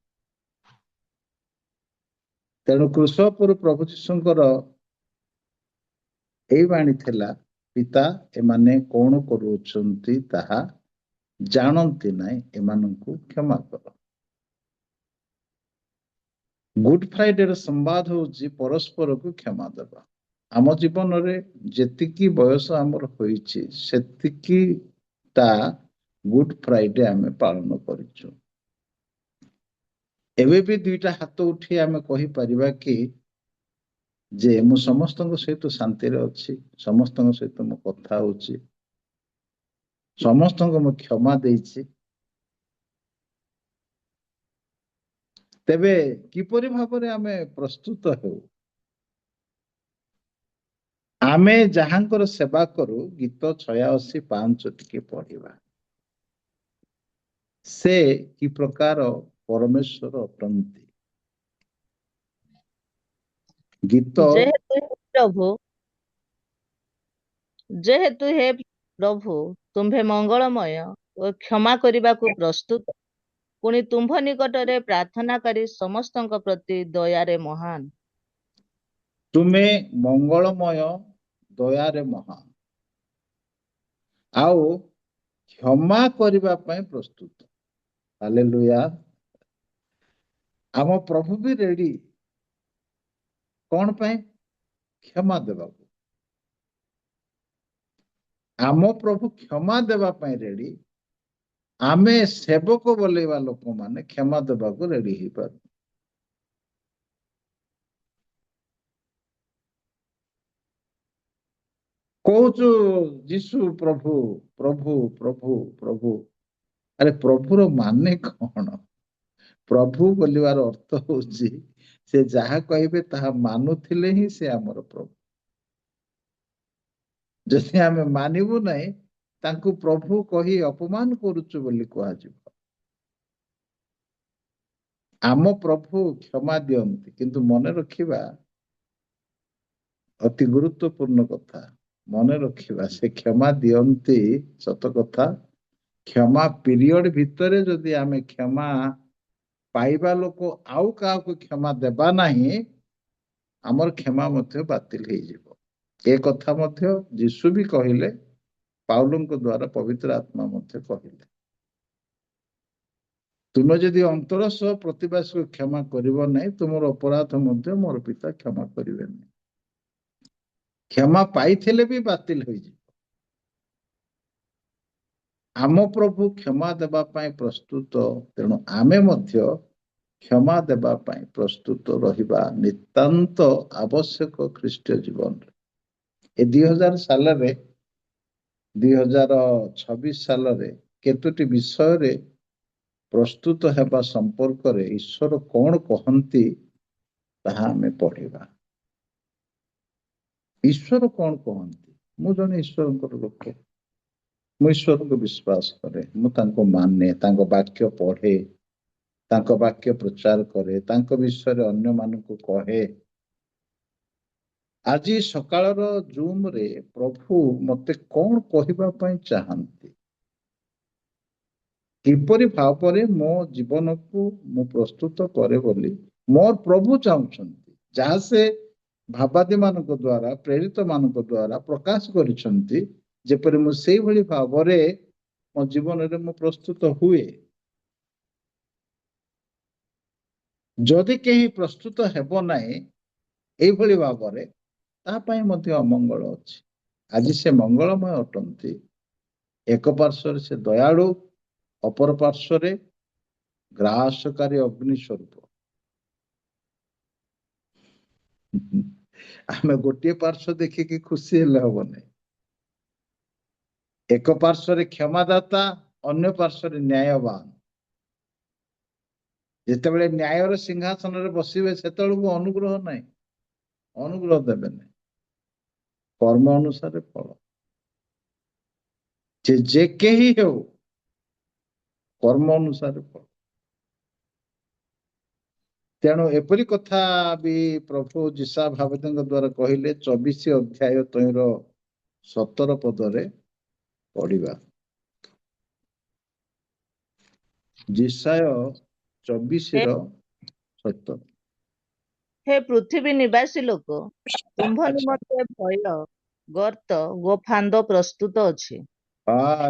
तेणु क्रूसपुर प्रभु यीशुंकर एई बाणी थिला पिता एमाने कौन करूछंती ताहा जानती नहीं एमानंकु क्षमा कर गुड फ्राइडे संवाद होची परस्पर को क्षमा देवा आम जीवन रे जेतिकी बयस आमर होईची सेतिकी ता गुड फ्राइडे आमे पालन करिछु एबे भी दुईटा हाथ उठी आमे कहि परिबा कि जे मु समस्तक सहित शांति रे अछि समस्तक सहित मु कथा होची समस्तक मु क्षमा देइछि तेबे किपरि भाबरे आमे प्रस्तुत हो आमे जहांकर सेवा करू गीत 86:5 टिके पढ़िबा से कि प्रकार परमेश्वर अटंती गीत जेहेतु हे प्रभु तुम्भे मंगलमय और क्षमा करने को प्रस्तुत पुणी तुम्भ निकटरे प्रार्थना करी समस्तଙ୍କ प्रति दयारे महान तुम्हें मंगलमय दयारे महान आओ क्षमा करबा पय प्रस्तुत हालेलुया आम प्रभु भी रेडी कौन पय क्षमा देबा आम प्रभु क्षमा देबा पय रेडी आमे सेवक बोलेवा लोक माने क्षमा देबा को रेडी ही पर कहूचु यीशु प्रभु प्रभु प्रभु प्रभु अरे प्रभुर माने कौन प्रभु बोलिवार अर्थ होची से जहा कहिबे ताहा मानुथिले ही से हमर प्रभु जदि आमे मानिबु नहीं तांकु प्रभु कही अपमान करूचु बोली कहा जिवो आम प्रभु क्षमा दियंती किंतु मने रखिबा अति गुरुत्वपूर्ण कथा मने रखिबा से क्षमा दियंती सत कथा क्षमा पीरियड भितरे जदि आमे क्षमा पाइबा लोक आउ का क्षमा देबा नहीं आमर क्षमा मध्य बातिल हो जिवो ए कथा मध्य यीशु भी कहिले पाउलंक द्वारा पवित्र आत्मा मध्य कहिले तुम जदि अंतर सह प्रतिवासी को क्षमा करिवो नहीं तुमर अपराध मध्य मोर पिता क्षमा करिवे नहीं क्षमा पाइथिले भी बातिल हो जिवो आम प्रभु क्षमा देबा पाई प्रस्तुत तेणु आमे मध्य क्षमा देबा पाई प्रस्तुत रहिबा नितांत आवश्यक ख्रीष्ट जीवन ए 2000 साल रे 2026 साल रे केतोटी विषय रे प्रस्तुत हेबा संपर्क रे ईश्वर कौन कहंती ताहा हमें पढ़िबा ईश्वर कौन कहंती मु जने ईश्वर लोक मु ईश्वर को विश्वास करे मु तांको माने तांको वाक्य पढ़े तांको वाक्य प्रचार करे तांको विषय रे अन्य मान को कहे आज सकाळर जूम रे प्रभु मते कौन कहबा पई चाहंती किपरि भावरे मो जीवन को मु प्रस्तुत करे बोली मोर प्रभु चाहउछंती जहाँ से भावादी मान द्वारा प्रेरित मान द्वारा प्रकाश करिसंती ଯେପରି ମୁଁ ସେଇଭଳି ଭାବରେ ମୋ ଜୀବନରେ ମୁଁ ପ୍ରସ୍ତୁତ ହୁଏ। ଯଦି କେହି ପ୍ରସ୍ତୁତ ହେବ ନାହିଁ ଏଇଭଳି ଭାବରେ, ତା ପାଇଁ ମଧ୍ୟ ଅମଙ୍ଗଳ ଅଛି। ଆଜି ସେ ମଙ୍ଗଳମୟ ଅଟନ୍ତି। ଏକ ପାର୍ଶ୍ୱରେ ସେ ଦୟାଳୁ, ଅପର ପାର୍ଶ୍ୱରେ ଗ୍ରାସକାରୀ ଅଗ୍ନି ସ୍ୱରୂପ। ଆମେ ଗୋଟିଏ ପାର୍ଶ୍ୱ ଦେଖିକି ଖୁସି ହେଲେ ହବନି। ଏକ ପାର୍ଶ୍ୱରେ କ୍ଷମାଦାତା, ଅନ୍ୟ ପାର୍ଶ୍ୱରେ ନ୍ୟାୟବାନ। ଯେତେବେଳେ ନ୍ୟାୟର ସିଂହାସନରେ ବସିବେ ସେତେବେଳକୁ ଅନୁଗ୍ରହ ନାହିଁ, ଅନୁଗ୍ରହ ଦେବେ ନାହିଁ। କର୍ମ ଅନୁସାରେ ଫଳ। ଯେ କେହି ହେଉ, କର୍ମ ଅନୁସାରେ ଫଳ। ତେଣୁ ଏପରି କଥା ବି ପ୍ରଭୁ ଯିଶା ଭାଗବତଙ୍କ ଦ୍ୱାରା କହିଲେ 24 ଅଧ୍ୟାୟ 17 ପଦରେ ପଢିବା। ଯିଶାୟ 24:17। ହେ ପୃଥିବୀ ନିବାସୀ ଲୋକ, ତୁମ୍ଭ ଆଚ୍ଛା। ନିମନ୍ତେ ଭୟ, ଗର୍ତ୍ତ ଓ ଫାନ୍ଦ ପ୍ରସ୍ତୁତ ଅଛି।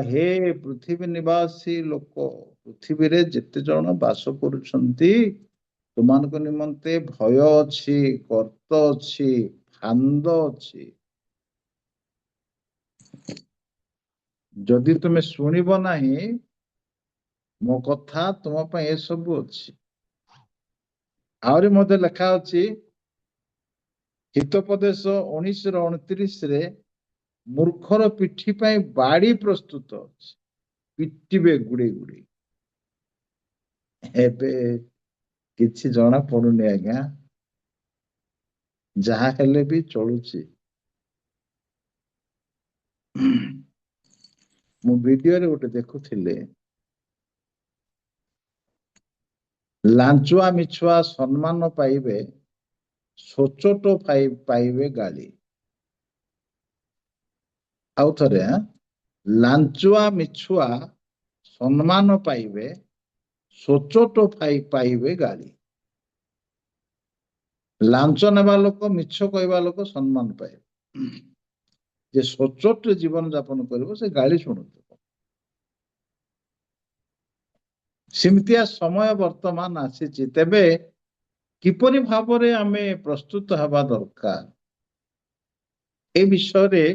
ହେ ପୃଥିବୀ ନିବାସୀ ଲୋକ, ପୃଥିବୀରେ ଯେତେ ଜଣ ବାସ କରୁଛନ୍ତି ତୁମାନଙ୍କ ନିମନ୍ତେ ଭୟ ଅଛି, ଗର୍ତ୍ତ ଅଛି, ଫାନ୍ଦ ଅଛି। ଯଦି ତୁମେ ଶୁଣିବ ନାହିଁ ମୋ କଥା, ତୁମ ପାଇଁ ଏସବୁ ଅଛି। ଆହୁରି ମଧ୍ୟ ଲେଖା ଅଛି ହିତୋପଦେଶ 19:29ରେ, ମୂର୍ଖର ପିଠି ପାଇଁ ବାଡି ପ୍ରସ୍ତୁତ ଅଛି, ପିଟିବେ ଗୁଡେଇ ଗୁଡେଇ। ଏବେ କିଛି ଜଣା ପଡୁନି ଆଜ୍ଞା, ଯାହା ହେଲେ ବି ଚଳୁଛି। ମୁଁ ଭିଡିଓରେ ଗୋଟେ ଦେଖୁଥିଲି, ଲାଞ୍ଚୁଆ ମିଛୁଆ ସମ୍ମାନ ପାଇବେ, ସଚୋଟ ପାଇବେ ଗାଳି। ଆଉ ଥରେ, ଲାଞ୍ଚୁଆ ମିଛୁଆ ସମ୍ମାନ ପାଇବେ, ସଚୋଟ ପାଇବେ ଗାଳି। ଲାଞ୍ଚ ନେବା ଲୋକ, ମିଛ କହିବା ଲୋକ ସମ୍ମାନ ପାଇବେ। ଯେ ସଚୋଟ ଜୀବନ ଯାପନ କରିବ ସେ ଗାଳି ଶୁଣୁଥିବ। ସେମିତିଆ ସମୟ ବର୍ତ୍ତମାନ ଆସିଛି। ତେବେ କିପରି ଭାବରେ ଆମେ ପ୍ରସ୍ତୁତ ହେବା ଦରକାର, ଏ ବିଷୟରେ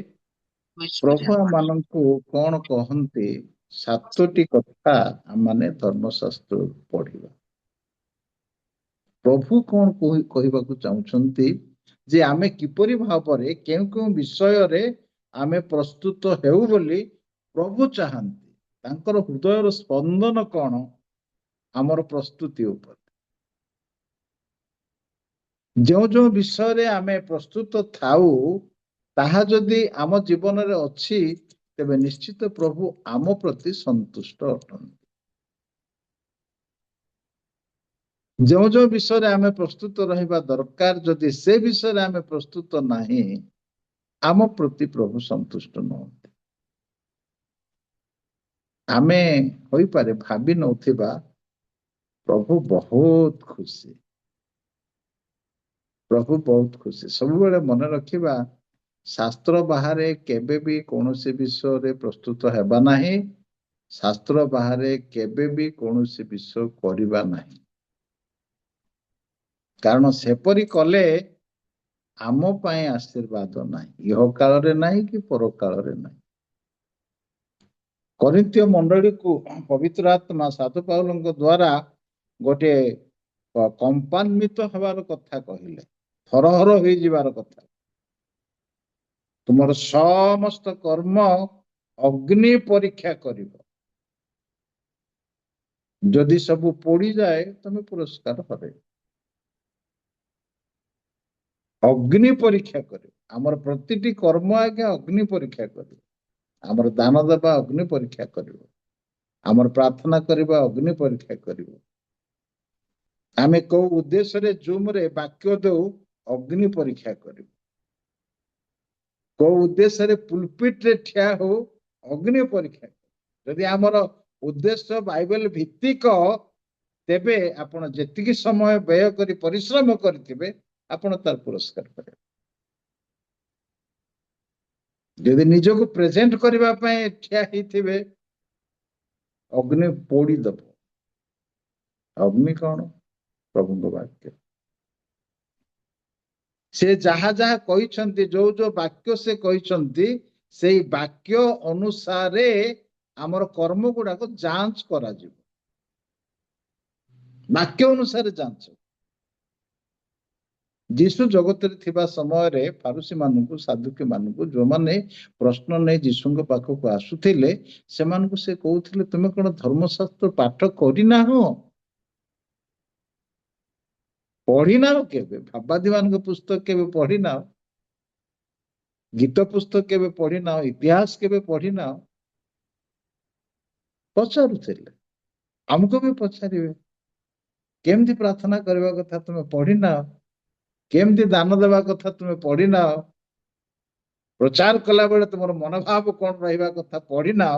ପ୍ରଭୁ ଆମମାନଙ୍କୁ କଣ କହନ୍ତି, 7ଟି କଥା ଆମମାନେ ଧର୍ମଶାସ୍ତ୍ର ପଢିବା। ପ୍ରଭୁ କଣ କହିବାକୁ ଚାହୁଁଛନ୍ତି ଯେ ଆମେ କିପରି ଭାବରେ କେଉଁ କେଉଁ ବିଷୟରେ ଆମେ ପ୍ରସ୍ତୁତ ହେଉ ବୋଲି ପ୍ରଭୁ ଚାହାନ୍ତି। ତାଙ୍କର ହୃଦୟର ସ୍ପନ୍ଦନ କଣ ଆମର ପ୍ରସ୍ତୁତି ଉପରେ। ଯେଉଁ ଯେଉଁ ବିଷୟରେ ଆମେ ପ୍ରସ୍ତୁତ ଥାଉ ତାହା ଯଦି ଆମ ଜୀବନରେ ଅଛି, ତେବେ ନିଶ୍ଚିତ ପ୍ରଭୁ ଆମ ପ୍ରତି ସନ୍ତୁଷ୍ଟ ଅଟନ୍ତି। ଯେଉଁ ଯେଉଁ ବିଷୟରେ ଆମେ ପ୍ରସ୍ତୁତ ରହିବା ଦରକାର, ଯଦି ସେ ବିଷୟରେ ଆମେ ପ୍ରସ୍ତୁତ ନାହିଁ, ଆମ ପ୍ରତି ପ୍ରଭୁ ସନ୍ତୁଷ୍ଟ ନୁହନ୍ତି। ଆମେ ହୋଇପାରେ ଭାବି ନଉଥିବା ପ୍ରଭୁ ବହୁତ ଖୁସି, ପ୍ରଭୁ ବହୁତ ଖୁସି। ସବୁବେଳେ ମନେ ରଖିବା, ଶାସ୍ତ୍ର ବାହାରେ କେବେ ବି କୌଣସି ବିଷୟରେ ପ୍ରସ୍ତୁତ ହେବା ନାହିଁ, ଶାସ୍ତ୍ର ବାହାରେ କେବେ ବି କୌଣସି ବିଷୟ କରିବା ନାହିଁ। କାରଣ ସେପରି କଲେ ଆମ ପାଇଁ ଆଶୀର୍ବାଦ ନାହିଁ, ଇହ କାଳରେ ନାହିଁ କି ପରକାଳରେ ନାହିଁ। କରିନ୍ଥୀୟ ମଣ୍ଡଳୀକୁ ପବିତ୍ର ଆତ୍ମା ସାଧୁ ପାଉଲଙ୍କ ଦ୍ୱାରା ଗୋଟିଏ କମ୍ପାନ୍ବିତ ହେବାର କଥା କହିଲେ, ଥରହର ହେଇଯିବାର କଥା। ତୁମର ସମସ୍ତ କର୍ମ ଅଗ୍ନି ପରୀକ୍ଷା କରିବ, ଯଦି ସବୁ ପୋଡିଯାଏ ତମେ ପୁରସ୍କାର ହରେଇବ। ଅଗ୍ନି ପରୀକ୍ଷା କରିବ। ଆମର ପ୍ରତିଟି କର୍ମ ଆଜ୍ଞା ଅଗ୍ନି ପରୀକ୍ଷା କରିବ। ଆମର ଦାନ ଦେବା ଅଗ୍ନି ପରୀକ୍ଷା କରିବ, ଆମର ପ୍ରାର୍ଥନା କରିବା ଅଗ୍ନି ପରୀକ୍ଷା କରିବ, ଆମେ କୋଉ ଉଦ୍ଦେଶ୍ୟରେ ଜୁମରେ ବାକ୍ୟ ଦେଉ ଅଗ୍ନି ପରୀକ୍ଷା କରିବ, କୋଉ ଉଦ୍ଦେଶ୍ୟରେ ପୁଲପିଟରେ ଠିଆ ହଉ ଅଗ୍ନି ପରୀକ୍ଷା କରିବ। ଯଦି ଆମର ଉଦ୍ଦେଶ୍ୟ ବାଇବେଲ ଭିତ୍ତିକ, ତେବେ ଆପଣ ଯେତିକି ସମୟ ବ୍ୟୟ କରି ପରିଶ୍ରମ କରିଥିବେ ଆପଣ ତାର ପୁରସ୍କାର ପାଇବେ। ଯଦି ନିଜକୁ ପ୍ରେଜେଣ୍ଟ କରିବା ପାଇଁ ଠିଆ ହେଇଥିବେ ଅଗ୍ନି ପୋଡିଦବ। ଅଗ୍ନି କଣ? ପ୍ରଭୁଙ୍କ ବାକ୍ୟ। ସେ ଯାହା ଯାହା କହିଛନ୍ତି, ଯୋଉ ଯୋଉ ବାକ୍ୟ ସେ କହିଛନ୍ତି, ସେଇ ବାକ୍ୟ ଅନୁସାରେ ଆମର କର୍ମ ଗୁଡାକ ଯାଞ୍ଚ କରାଯିବ। ବାକ୍ୟ ଅନୁସାରେ ଯାଞ୍ଚ। ଯୀଶୁ ଜଗତରେ ଥିବା ସମୟରେ ଫାରୁସୀ ମାନଙ୍କୁ, ସାଧୁକୀ ମାନଙ୍କୁ, ଯୋଉମାନେ ପ୍ରଶ୍ନ ନେଇ ଯୀଶୁଙ୍କ ପାଖକୁ ଆସୁଥିଲେ, ସେମାନଙ୍କୁ ସେ କହୁଥିଲେ, ତୁମେ କଣ ଧର୍ମଶାସ୍ତ୍ର ପାଠ କରିନାହଁ? ପଢିନାହ କେବେ? ଭାବବାଦୀ ମାନଙ୍କ ପୁସ୍ତକ କେବେ ପଢିନାହ? ଗୀତ ପୁସ୍ତକ କେବେ ପଢିନାହ? ଇତିହାସ କେବେ ପଢିନାହ? ପଚାରୁଥିଲେ। ଆମକୁ ବି ପଚାରିବେ, କେମିତି ପ୍ରାର୍ଥନା କରିବା କଥା ତୁମେ ପଢିନାହ? କେମିତି ଦାନ ଦେବା କଥା ତୁମେ ପଢିନାହ? ପ୍ରଚାର କଲା ବେଳେ ତୁମର ମନୋଭାବ କଣ ରହିବା କଥା ପଢିନାହ?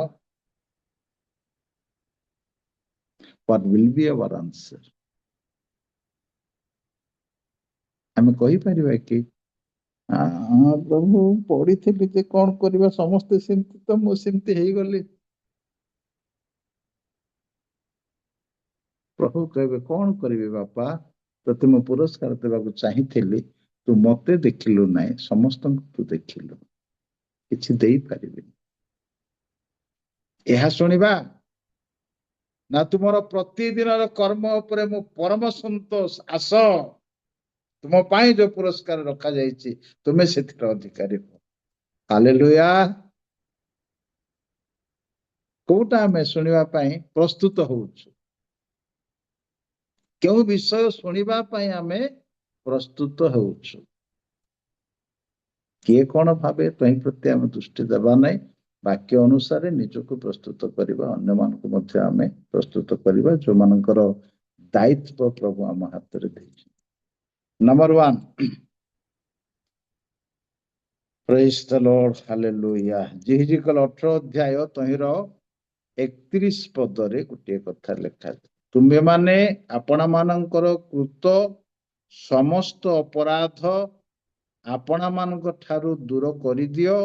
What will be our answer? ଆମେ କହିପାରିବା କି ପ୍ରଭୁ ପଢିଥିଲି ଯେ କଣ କରିବା, ସମସ୍ତେ ସେମିତି ତ ମୁଁ ସେମିତି ହେଇଗଲି। ପ୍ରଭୁ କହିବେ, କଣ କରିବି ବାପା, ତତେ ମୁଁ ପୁରସ୍କାର ଦେବାକୁ ଚାହିଁଥିଲି, ତୁ ମତେ ଦେଖିଲୁ ନାହିଁ, ସମସ୍ତଙ୍କୁ ତୁ ଦେଖିଲୁ, କିଛି ଦେଇପାରିବିନି। ଏହା ଶୁଣିବା ନା ତୁମର ପ୍ରତିଦିନର କର୍ମ ଉପରେ ମୁଁ ପରମ ସନ୍ତୋଷ, ଆସ ତୁମ ପାଇଁ ଯୋଉ ପୁରସ୍କାର ରଖାଯାଇଛି ତୁମେ ସେଥିର ଅଧିକାରୀ ହୁଅ। ହାଲେଲୁୟା। କୋଉଟା ଆମେ ଶୁଣିବା ପାଇଁ ପ୍ରସ୍ତୁତ ହଉଛୁ? କେଉଁ ବିଷୟ ଶୁଣିବା ପାଇଁ ଆମେ ପ୍ରସ୍ତୁତ ହେଉଛୁ? କିଏ କଣ ଭାବେ ତହିଁ ପ୍ରତି ଆମେ ଦୃଷ୍ଟି ଦେବା ନାହିଁ। ବାକ୍ୟ ଅନୁସାରେ ନିଜକୁ ପ୍ରସ୍ତୁତ କରିବା, ଅନ୍ୟମାନଙ୍କୁ ମଧ୍ୟ ଆମେ ପ୍ରସ୍ତୁତ କରିବା, ଯୋଉମାନଙ୍କର ଦାୟିତ୍ୱ ପ୍ରଭୁ ଆମ ହାତରେ ଦେଇଛନ୍ତି। ନମ୍ବର 1, ପ୍ରେଜ୍ ଦ ଲର୍ଡ, ହାଲେଲୁୟା। ଜିହିଜିକେଲ 18 ଅଧ୍ୟାୟ ତହିଁର 31 ପଦରେ ଗୋଟିଏ କଥା ଲେଖାଯାଏ, ତୁମ୍ଭେମାନେ ଆପଣମାନଙ୍କର କୃତ ସମସ୍ତ ଅପରାଧ ଆପଣମାନଙ୍କ ଠାରୁ ଦୂର କରିଦିଅ,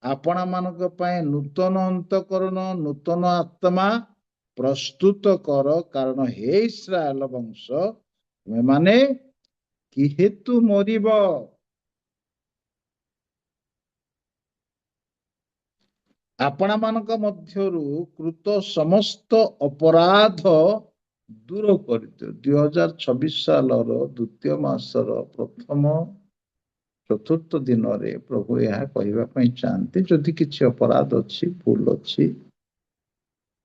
ଆପଣମାନଙ୍କ ପାଇଁ ନୂତନ ଅନ୍ତଃକରଣ, ନୂତନ ଆତ୍ମା ପ୍ରସ୍ତୁତ କର, କାରଣ ହେ ଇସ୍ରାଏଲ ବଂଶ, ତୁମେମାନେ କି ହେତୁ ମରିବ? ଆପଣମାନଙ୍କ ମଧ୍ୟରୁ କୃତ ସମସ୍ତ ଅପରାଧ ଦୂର କରିଦିଅ। 2026 ସାଲର ଦ୍ୱିତୀୟ ମାସର ପ୍ରଥମ ଚତୁର୍ଥ ଦିନରେ ପ୍ରଭୁ ଏହା କହିବା ପାଇଁ ଚାହାନ୍ତି, ଯଦି କିଛି ଅପରାଧ ଅଛି, ଭୁଲ ଅଛି,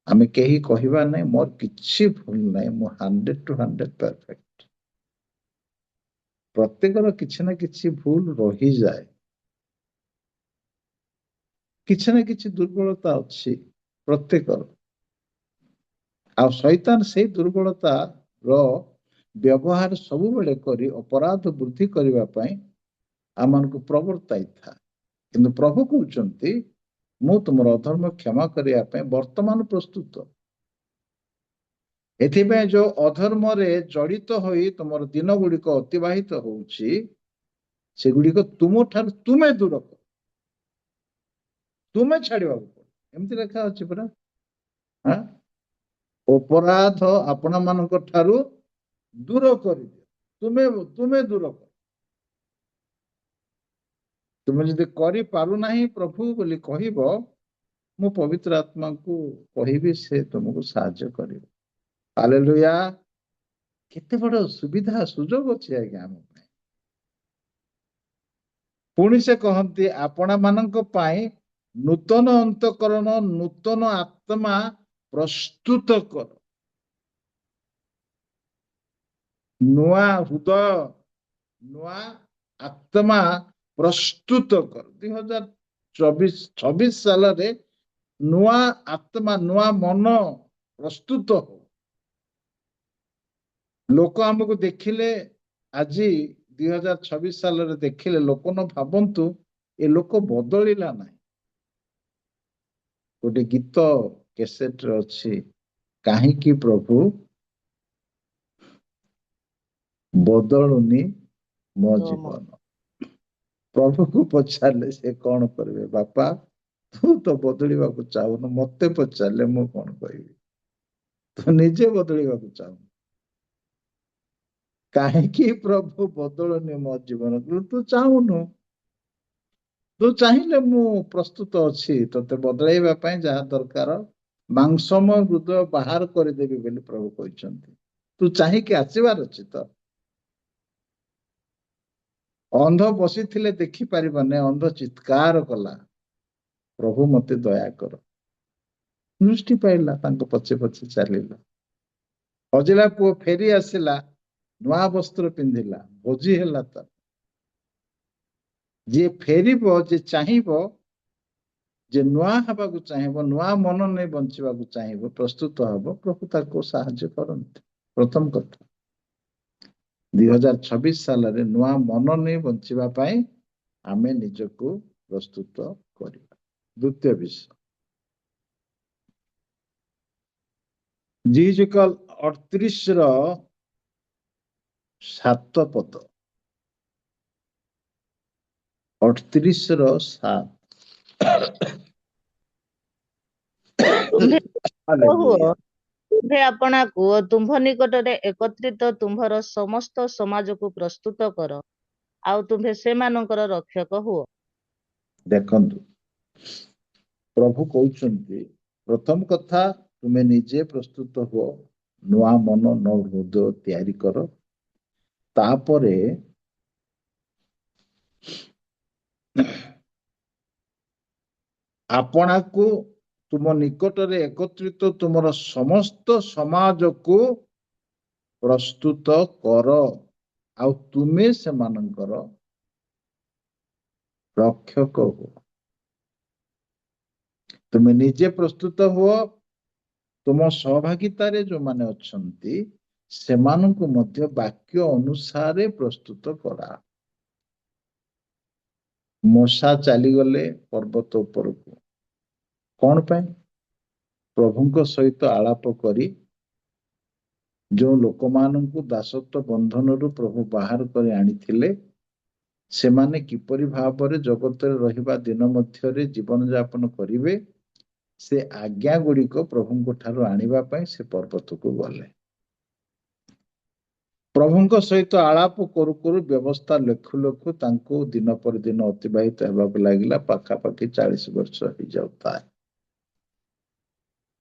ଆମେ କେହି କହିବା ନାହିଁ ମୋର କିଛି ଭୁଲ ନାହିଁ, ମୁଁ 100% ପରଫେକ୍ଟ। ପ୍ରତ୍ୟେକର କିଛି ନା କିଛି ଭୁଲ ରହିଯାଏ, କିଛି ନା କିଛି ଦୁର୍ବଳତା ଅଛି ପ୍ରତ୍ୟେକର। ଆଉ ଶୈତାନ ସେଇ ଦୁର୍ବଳତାର ବ୍ୟବହାର ସବୁବେଳେ କରି ଅପରାଧ ବୃଦ୍ଧି କରିବା ପାଇଁ ଆମମାନଙ୍କୁ ପ୍ରବର୍ତ୍ତାଇଥାଏ। କିନ୍ତୁ ପ୍ରଭୁ କହୁଛନ୍ତି, ମୁଁ ତୁମର ଅଧର୍ମ କ୍ଷମା କରିବା ପାଇଁ ବର୍ତ୍ତମାନ ପ୍ରସ୍ତୁତ। ଏଥିପାଇଁ ଯୋଉ ଅଧର୍ମରେ ଜଡ଼ିତ ହୋଇ ତୁମର ଦିନ ଗୁଡ଼ିକ ଅତିବାହିତ ହଉଛି, ସେଗୁଡ଼ିକ ତୁମଠାରୁ ତୁମେ ଦୂର କର, ତୁମେ ଛାଡ଼ିବାକୁ ପଡିବ। ଏମିତି ଲେଖା ଅଛି ପରା। ଅପରାଧ ଆପଣମାନଙ୍କ ଠାରୁ ଦୂର କରିଦିଅ, ତୁମେ ଦୂର କର। ତୁମେ ଯଦି କରିପାରୁନାହିଁ ପ୍ରଭୁ ବୋଲି କହିବ, ମୁଁ ପବିତ୍ର ଆତ୍ମାଙ୍କୁ କହିବି, ସେ ତୁମକୁ ସାହାଯ୍ୟ କରିବ। ହାଲେଲୁୟା। କେତେ ବଡ ସୁବିଧା ସୁଯୋଗ ଅଛି ଆଜ୍ଞା ଆମ ପାଇଁ। ପୁଣି ସେ କହନ୍ତି, ଆପଣମାନଙ୍କ ପାଇଁ ନୂତନ ଅନ୍ତଃକରଣ, ନୂତନ ଆତ୍ମା ପ୍ରସ୍ତୁତ କର। ନୂଆ ହୃଦୟ, ନୂଆ ଆତ୍ମା ପ୍ରସ୍ତୁତ କର। 2026 ସାଲରେ ନୂଆ ଆତ୍ମା, ନୂଆ ମନ ପ୍ରସ୍ତୁତ ହଉ। ଲୋକ ଆମକୁ ଦେଖିଲେ, ଆଜି 2026 ସାଲରେ ଦେଖିଲେ ଲୋକ ନ ଭାବନ୍ତୁ ଏ ଲୋକ ବଦଳିଲା ନାହିଁ। ଗୋଟେ ଗୀତ କ୍ୟାସେଟରେ ଅଛି, କାହିଁକି ପ୍ରଭୁ ବଦଳୁନି ମୋ ଜୀବନ। ପ୍ରଭୁକୁ ପଚାରିଲେ ସେ କଣ କରିବେ? ବାପା ତୁ ତ ବଦଳିବାକୁ ଚାହୁଁନୁ, ମତେ ପଚାରିଲେ ମୁଁ କଣ କହିବି? ତୁ ନିଜେ ବଦଳିବାକୁ ଚାହୁଁନୁ, କାହିଁକି ପ୍ରଭୁ ବଦଳନି ମୋ ଜୀବନକୁ? ତୁ ଚାହୁଁନୁ, ତୁ ଚାହିଁଲେ ମୁଁ ପ୍ରସ୍ତୁତ ଅଛି ତତେ ବଦଳାଇବା ପାଇଁ, ଯାହା ଦରକାର ମାଂସମୟ ହୃଦୟ ବାହାର କରିଦେବି ବୋଲି ପ୍ରଭୁ କହିଛନ୍ତି। ତୁ ଚାହିଁକି ଆସିବାର ଅଛି ତ? ଅନ୍ଧ ବସିଥିଲେ ଦେଖିପାରିବନି, ଅନ୍ଧ ଚିତ୍କାର କଲା, ପ୍ରଭୁ ମତେ ଦୟା କର। ଦୃଷ୍ଟି ପାଇଲା, ତାଙ୍କ ପଛେ ପଛେ ଚାଲିଲା। ହଜିଲା ପୁଅ ଫେରି ଆସିଲା, ନୂଆ ବସ୍ତ୍ର ପିନ୍ଧିଲା, ଭୋଜି ହେଲା ତାର। ଯିଏ ଫେରିବ, ଯିଏ ଚାହିଁବ, ଯେ ନୂଆ ହେବାକୁ ଚାହିଁବ, ନୂଆ ମନ ନେଇ ବଞ୍ଚିବାକୁ ଚାହିଁବ, ପ୍ରସ୍ତୁତ ହବ, ପ୍ରଭୁ ତାକୁ ସାହାଯ୍ୟ କରନ୍ତି। ପ୍ରଥମ କଥା, 2026 ସାଲରେ ନୂଆ ମନ ନେଇ ବଞ୍ଚିବା ପାଇଁ ଆମେ ନିଜକୁ ପ୍ରସ୍ତୁତ କରିବା। ଦ୍ୱିତୀୟ ବିଷୟ, ଜିହିଜିକେଲ 38 ର 7 ପଦ, 38 ର 7। ତୁମ୍ଭେ ହୁଅ, ହାଲେଲୁୟା। ତୁମ୍ଭେ ଆପଣାକୁ ଓ ତୁମ୍ଭ ନିକଟରେ ଏକତ୍ରିତ ତୁମ୍ଭର ସମସ୍ତ ସମାଜକୁ ପ୍ରସ୍ତୁତ କର, ଆଉ ତୁମ୍ଭେ ସେମାନଙ୍କର ରକ୍ଷକ ହୁଅ। ଦେଖନ୍ତୁ, ପ୍ରଭୁ କହୁଛନ୍ତି ପ୍ରଥମ କଥା, ତୁମେ ନିଜେ ପ୍ରସ୍ତୁତ ହୁଅ, ନୂଆ ମନ ନୂଆ ହୃଦୟ ତିଆରି କର। ତାପରେ ଆପଣାକୁ ତୁମ ନିକଟରେ ଏକତ୍ରିତ ତୁମର ସମସ୍ତ ସମାଜକୁ ପ୍ରସ୍ତୁତ କର, ଆଉ ତୁମେ ସେମାନଙ୍କର ରକ୍ଷକ ହୁଅ। ତୁମେ ନିଜେ ପ୍ରସ୍ତୁତ ହୁଅ, ତୁମ ସହଭାଗିତାରେ ଯୋଉମାନେ ଅଛନ୍ତି ସେମାନଙ୍କୁ ମଧ୍ୟ ବାକ୍ୟ ଅନୁସାରେ ପ୍ରସ୍ତୁତ କରା। ମୂଷା ଚାଲିଗଲେ ପର୍ବତ ଉପରକୁ, କଣ ପାଇଁ? ପ୍ରଭୁଙ୍କ ସହିତ ଆଳାପ କରି ଯୋଉ ଲୋକମାନଙ୍କୁ ଦାସତ୍ୱ ବନ୍ଧନରୁ ପ୍ରଭୁ ବାହାର କରି ଆଣିଥିଲେ, ସେମାନେ କିପରି ଭାବରେ ଜଗତରେ ରହିବା ଦିନ ମଧ୍ୟରେ ଜୀବନ ଯାପନ କରିବେ, ସେ ଆଜ୍ଞା ଗୁଡ଼ିକ ପ୍ରଭୁଙ୍କ ଠାରୁ ଆଣିବା ପାଇଁ ସେ ପର୍ବତକୁ ଗଲେ। ପ୍ରଭୁଙ୍କ ସହିତ ଆଳାପ କରୁ କରୁ ବ୍ୟବସ୍ଥା ଲେଖୁ ଲେଖୁ ତାଙ୍କୁ ଦିନ ପରେ ଦିନ ଅତିବାହିତ ହେବାକୁ ଲାଗିଲା, ପାଖାପାଖି 40 ବର୍ଷ ହେଇଯାଉଥାଏ।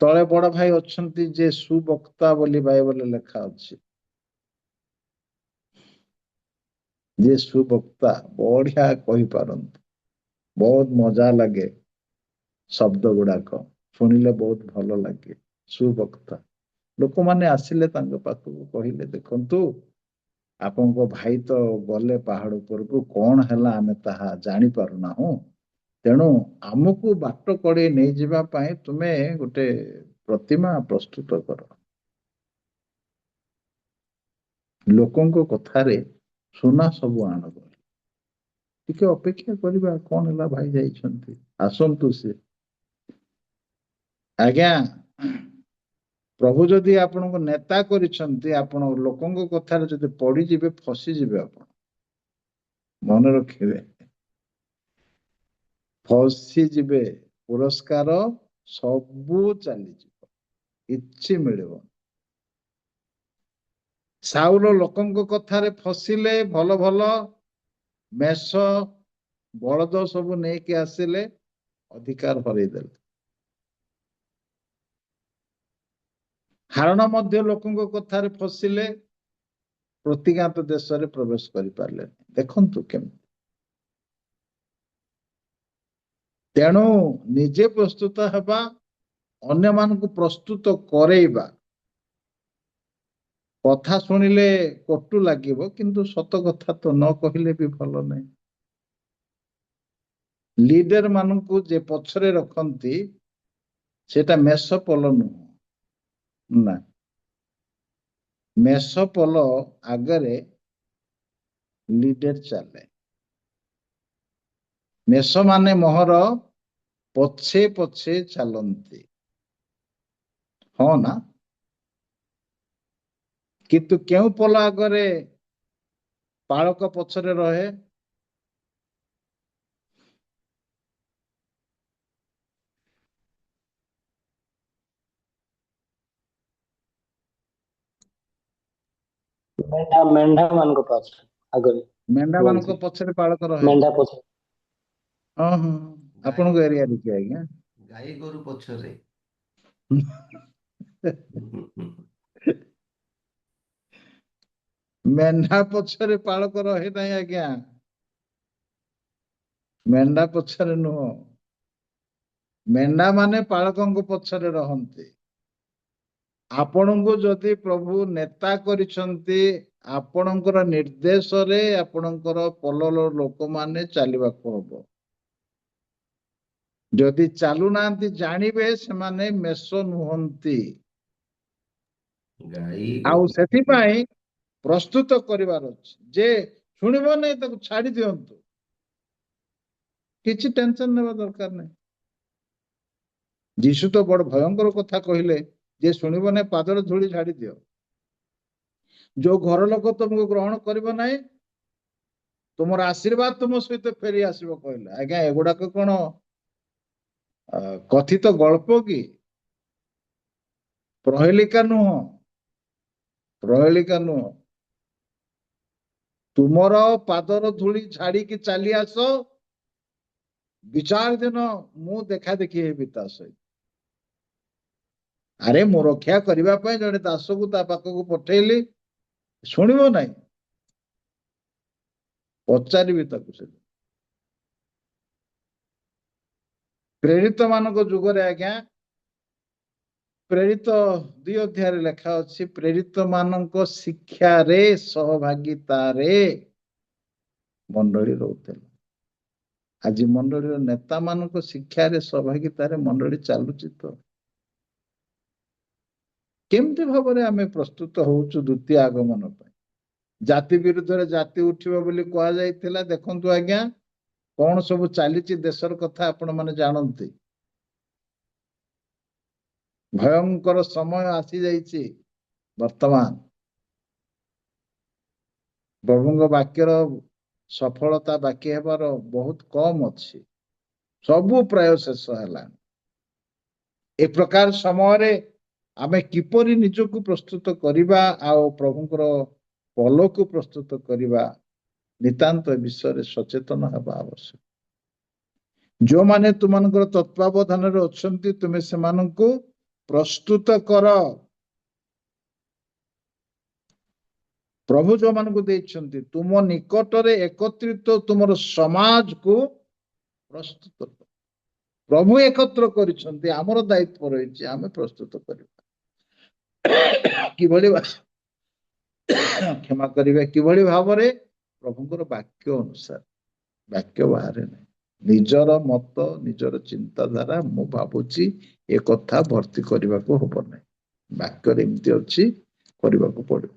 ତଳେ ବଡ ଭାଇ ଅଛନ୍ତି ଯେ ସୁବକ୍ତା ବୋଲି ବାଇବଲରେ ଲେଖା ଅଛି। ଯେ ସୁବକ୍ତା ବଢିଆ କହିପାରନ୍ତି, ବହୁତ ମଜା ଲାଗେ, ଶବ୍ଦ ଗୁଡାକ ଶୁଣିଲେ ବହୁତ ଭଲ ଲାଗେ। ସୁବକ୍ତା ଲୋକମାନେ ଆସିଲେ ତାଙ୍କ ପାଖକୁ, କହିଲେ ଦେଖନ୍ତୁ ଆପଣଙ୍କ ଭାଇ ତ ଗଲେ ପାହାଡ ଉପରକୁ, କଣ ହେଲା ଆମେ ତାହା ଜାଣିପାରୁନାହୁଁ, ତେଣୁ ଆମକୁ ବାଟ କଢେଇ ନେଇଯିବା ପାଇଁ ତୁମେ ଗୋଟେ ପ୍ରତିମା ପ୍ରସ୍ତୁତ କର। ଲୋକଙ୍କ କଥାରେ ସୁନା ସବୁ ଆଣ, ଟିକେ ଅପେକ୍ଷା କରିବା, କଣ ହେଲା ଭାଇ ଯାଇଛନ୍ତି, ଆସନ୍ତୁ ସେ। ଆଜ୍ଞା, ପ୍ରଭୁ ଯଦି ଆପଣଙ୍କୁ ନେତା କରିଛନ୍ତି, ଆପଣ ଲୋକଙ୍କ କଥାରେ ଯଦି ପଡିଯିବେ ଫସିଯିବେ, ଆପଣ ମନେ ରଖିବେ, ଫସିଯିବେ। ପୁରସ୍କାର ସବୁ ଚାଲିଯିବ, କିଛି ମିଳିବ। ସାଉଲ ଲୋକଙ୍କ କଥାରେ ଫସିଲେ, ଭଲ ଭଲ ମେଷ ବଳଦ ସବୁ ନେଇକି ଆସିଲେ, ଅଧିକାର ହରେଇଦେଲେ। ହାରଣ ମଧ୍ୟ ଲୋକଙ୍କ କଥାରେ ଫସିଲେ, ପ୍ରତିଜ୍ଞାତ ଦେଶରେ ପ୍ରବେଶ କରିପାରିଲେନି। ଦେଖନ୍ତୁ କେମିତି। ତେଣୁ ନିଜେ ପ୍ରସ୍ତୁତ ହେବା, ଅନ୍ୟମାନଙ୍କୁ ପ୍ରସ୍ତୁତ କରେଇବା। କଥା ଶୁଣିଲେ କଟୁ ଲାଗିବ, କିନ୍ତୁ ସତ କଥା ତ ନ କହିଲେ ବି ଭଲ ନାହିଁ। ଲିଡର ମାନଙ୍କୁ ଯେ ପଛରେ ରଖନ୍ତି, ସେଟା ମେଷ ପଲ ନୁହଁ ନା, ମେଷ ପଲ ଆଗରେ ଲିଡର ଚାଲେ। ମେଷ ମାନେ ମୋହର ପଛେ ପଛେ ଚାଲନ୍ତି, ହଁ ନା? କିନ୍ତୁ କେଉଁ ପଲ ଆଗରେ ପାଳକ ପଛରେ ରହେ? ମେଣ୍ଢା ମାନଙ୍କ ପଛ ଆଗରେ ମେଣ୍ଢା ମାନଙ୍କ ପଛରେ ପାଳକ ରହେ। ମେଣ୍ଢା ପଛ ହଁ ହଁ ଆପଣଙ୍କ ଏରିଆରେ କି ଆଜ୍ଞା? ଗାଈ ଗୋରୁ ପଛରେ। ମେଣ୍ଢା ପଛରେ ପାଳକ ରହେ ନାହିଁ ଆଜ୍ଞା। ମେଣ୍ଢା ପଛରେ ନୁହଁ, ମେଣ୍ଢା ମାନେ ପାଳକଙ୍କ ପଛରେ ରହନ୍ତି। ଆପଣଙ୍କୁ ଯଦି ପ୍ରଭୁ ନେତା କରିଛନ୍ତି, ଆପଣଙ୍କର ନିର୍ଦ୍ଦେଶରେ ଆପଣଙ୍କର ପଲର ଲୋକମାନେ ଚାଲିବାକୁ ହବ। ଯଦି ଚାଲୁନାହାନ୍ତି ଜାଣିବେ ସେମାନେ ମେଷ ନୁହନ୍ତି। ଗାଈ ଆଉ ଗୋରୁ ସେଥିପାଇଁ ପ୍ରସ୍ତୁତ କରିବାର ଅଛି ଯେ ଶୁଣିବ ନାହିଁ ତାକୁ ଛାଡି ଦିଅନ୍ତୁ, କିଛି ଟେନସନ ନେବା ଦରକାର ନାହିଁ। ଯୀଶୁ ତ ବଡ ଭୟଙ୍କର କଥା କହିଲେ, ଯେ ଶୁଣିବ ନାହିଁ ପାଦରେ ଧୂଳି ଛାଡି ଦିଅ। ଯୋଉ ଘର ଲୋକ ତମକୁ ଗ୍ରହଣ କରିବ ନାହିଁ, ତୁମର ଆଶୀର୍ବାଦ ତୁମ ସହିତ ଫେରି ଆସିବ କହିଲେ। ଆଜ୍ଞା ଏଗୁଡାକ କଣ କଥିତ ଗଳ୍ପ କି? ପ୍ରହେଳିକା ନୁହଁ, ପ୍ରହେଳିକା ନୁହଁ। ତୁମର ପାଦର ଧୂଳି ଛାଡିକି ଚାଲି ଆସ, ବିଚାର ଦିନ ମୁଁ ଦେଖା ଦେଖି ହେବି ତା ସହିତ। ଆରେ ମୁଁ ରକ୍ଷା କରିବା ପାଇଁ ଜଣେ ଦାସକୁ ତା ପାଖକୁ ପଠେଇଲି, ଶୁଣିବ ନାହିଁ, ପଚାରିବି ତାକୁ। ସେ ପ୍ରେରିତ ମାନଙ୍କ ଯୁଗରେ ଆଜ୍ଞା, ପ୍ରେରିତ 2 ଅଧ୍ୟାୟରେ ଲେଖା ଅଛି, ପ୍ରେରିତ ମାନଙ୍କ ଶିକ୍ଷାରେ ସହଭାଗିତାରେ ମଣ୍ଡଳୀ ରହୁଥିଲା। ଆଜି ମଣ୍ଡଳୀର ନେତା ମାନଙ୍କ ଶିକ୍ଷାରେ ସହଭାଗିତାରେ ମଣ୍ଡଳୀ ଚାଲୁଛି ତ? କେମିତି ଭାବରେ ଆମେ ପ୍ରସ୍ତୁତ ହଉଛୁ ଦ୍ୱିତୀୟ ଆଗମନ ପାଇଁ? ଜାତି ବିରୁଦ୍ଧରେ ଜାତି ଉଠିବ ବୋଲି କୁହାଯାଇଥିଲା। ଦେଖନ୍ତୁ ଆଜ୍ଞା କଣ ସବୁ ଚାଲିଛି ଦେଶର କଥା ଆପଣ ମାନେ ଜାଣନ୍ତି। ଭୟଙ୍କର ସମୟ ଆସିଯାଇଛି ବର୍ତ୍ତମାନ। ପ୍ରଭୁଙ୍କ ବାକ୍ୟର ସଫଳତା ବାକି ହେବାର ବହୁତ କମ ଅଛି। ସବୁ ପ୍ରାୟ ଶେଷ ହେଲାଣି। ଏ ପ୍ରକାର ସମୟରେ ଆମେ କିପରି ନିଜକୁ ପ୍ରସ୍ତୁତ କରିବା ଆଉ ପ୍ରଭୁଙ୍କର ପଲକୁ ପ୍ରସ୍ତୁତ କରିବା, ନିତାନ୍ତ ବିଷୟରେ ସଚେତନ ହେବା ଆବଶ୍ୟକ। ଯୋଉମାନେ ତୁମମାନଙ୍କର ତତ୍ତ୍ୱାବଧାନରେ ଅଛନ୍ତି, ତୁମେ ସେମାନଙ୍କୁ ପ୍ରସ୍ତୁତ କର। ପ୍ରଭୁ ଯୋଉମାନଙ୍କୁ ଦେଇଛନ୍ତି ତୁମ ନିକଟରେ ଏକତ୍ରିତ ତୁମର ସମାଜକୁ ପ୍ରସ୍ତୁତ କର। ପ୍ରଭୁ ଏକତ୍ର କରିଛନ୍ତି, ଆମର ଦାୟିତ୍ୱ ରହିଛି ଆମେ ପ୍ରସ୍ତୁତ କରିବା। କିଭଳି କ୍ଷମା କରିବେ, କିଭଳି ଭାବରେ? ପ୍ରଭୁଙ୍କର ବାକ୍ୟ ଅନୁସାରେ, ବାକ୍ୟ ବାହାରେ ନାହିଁ। ନିଜର ମତ, ନିଜର ଚିନ୍ତାଧାରା ମୁଁ ଭାବୁଛି ଏ କଥା ଭର୍ତ୍ତି କରିବାକୁ ହବ ନାହିଁ। ବାକ୍ୟରେ ଏମିତି ଅଛି, କରିବାକୁ ପଡିବ।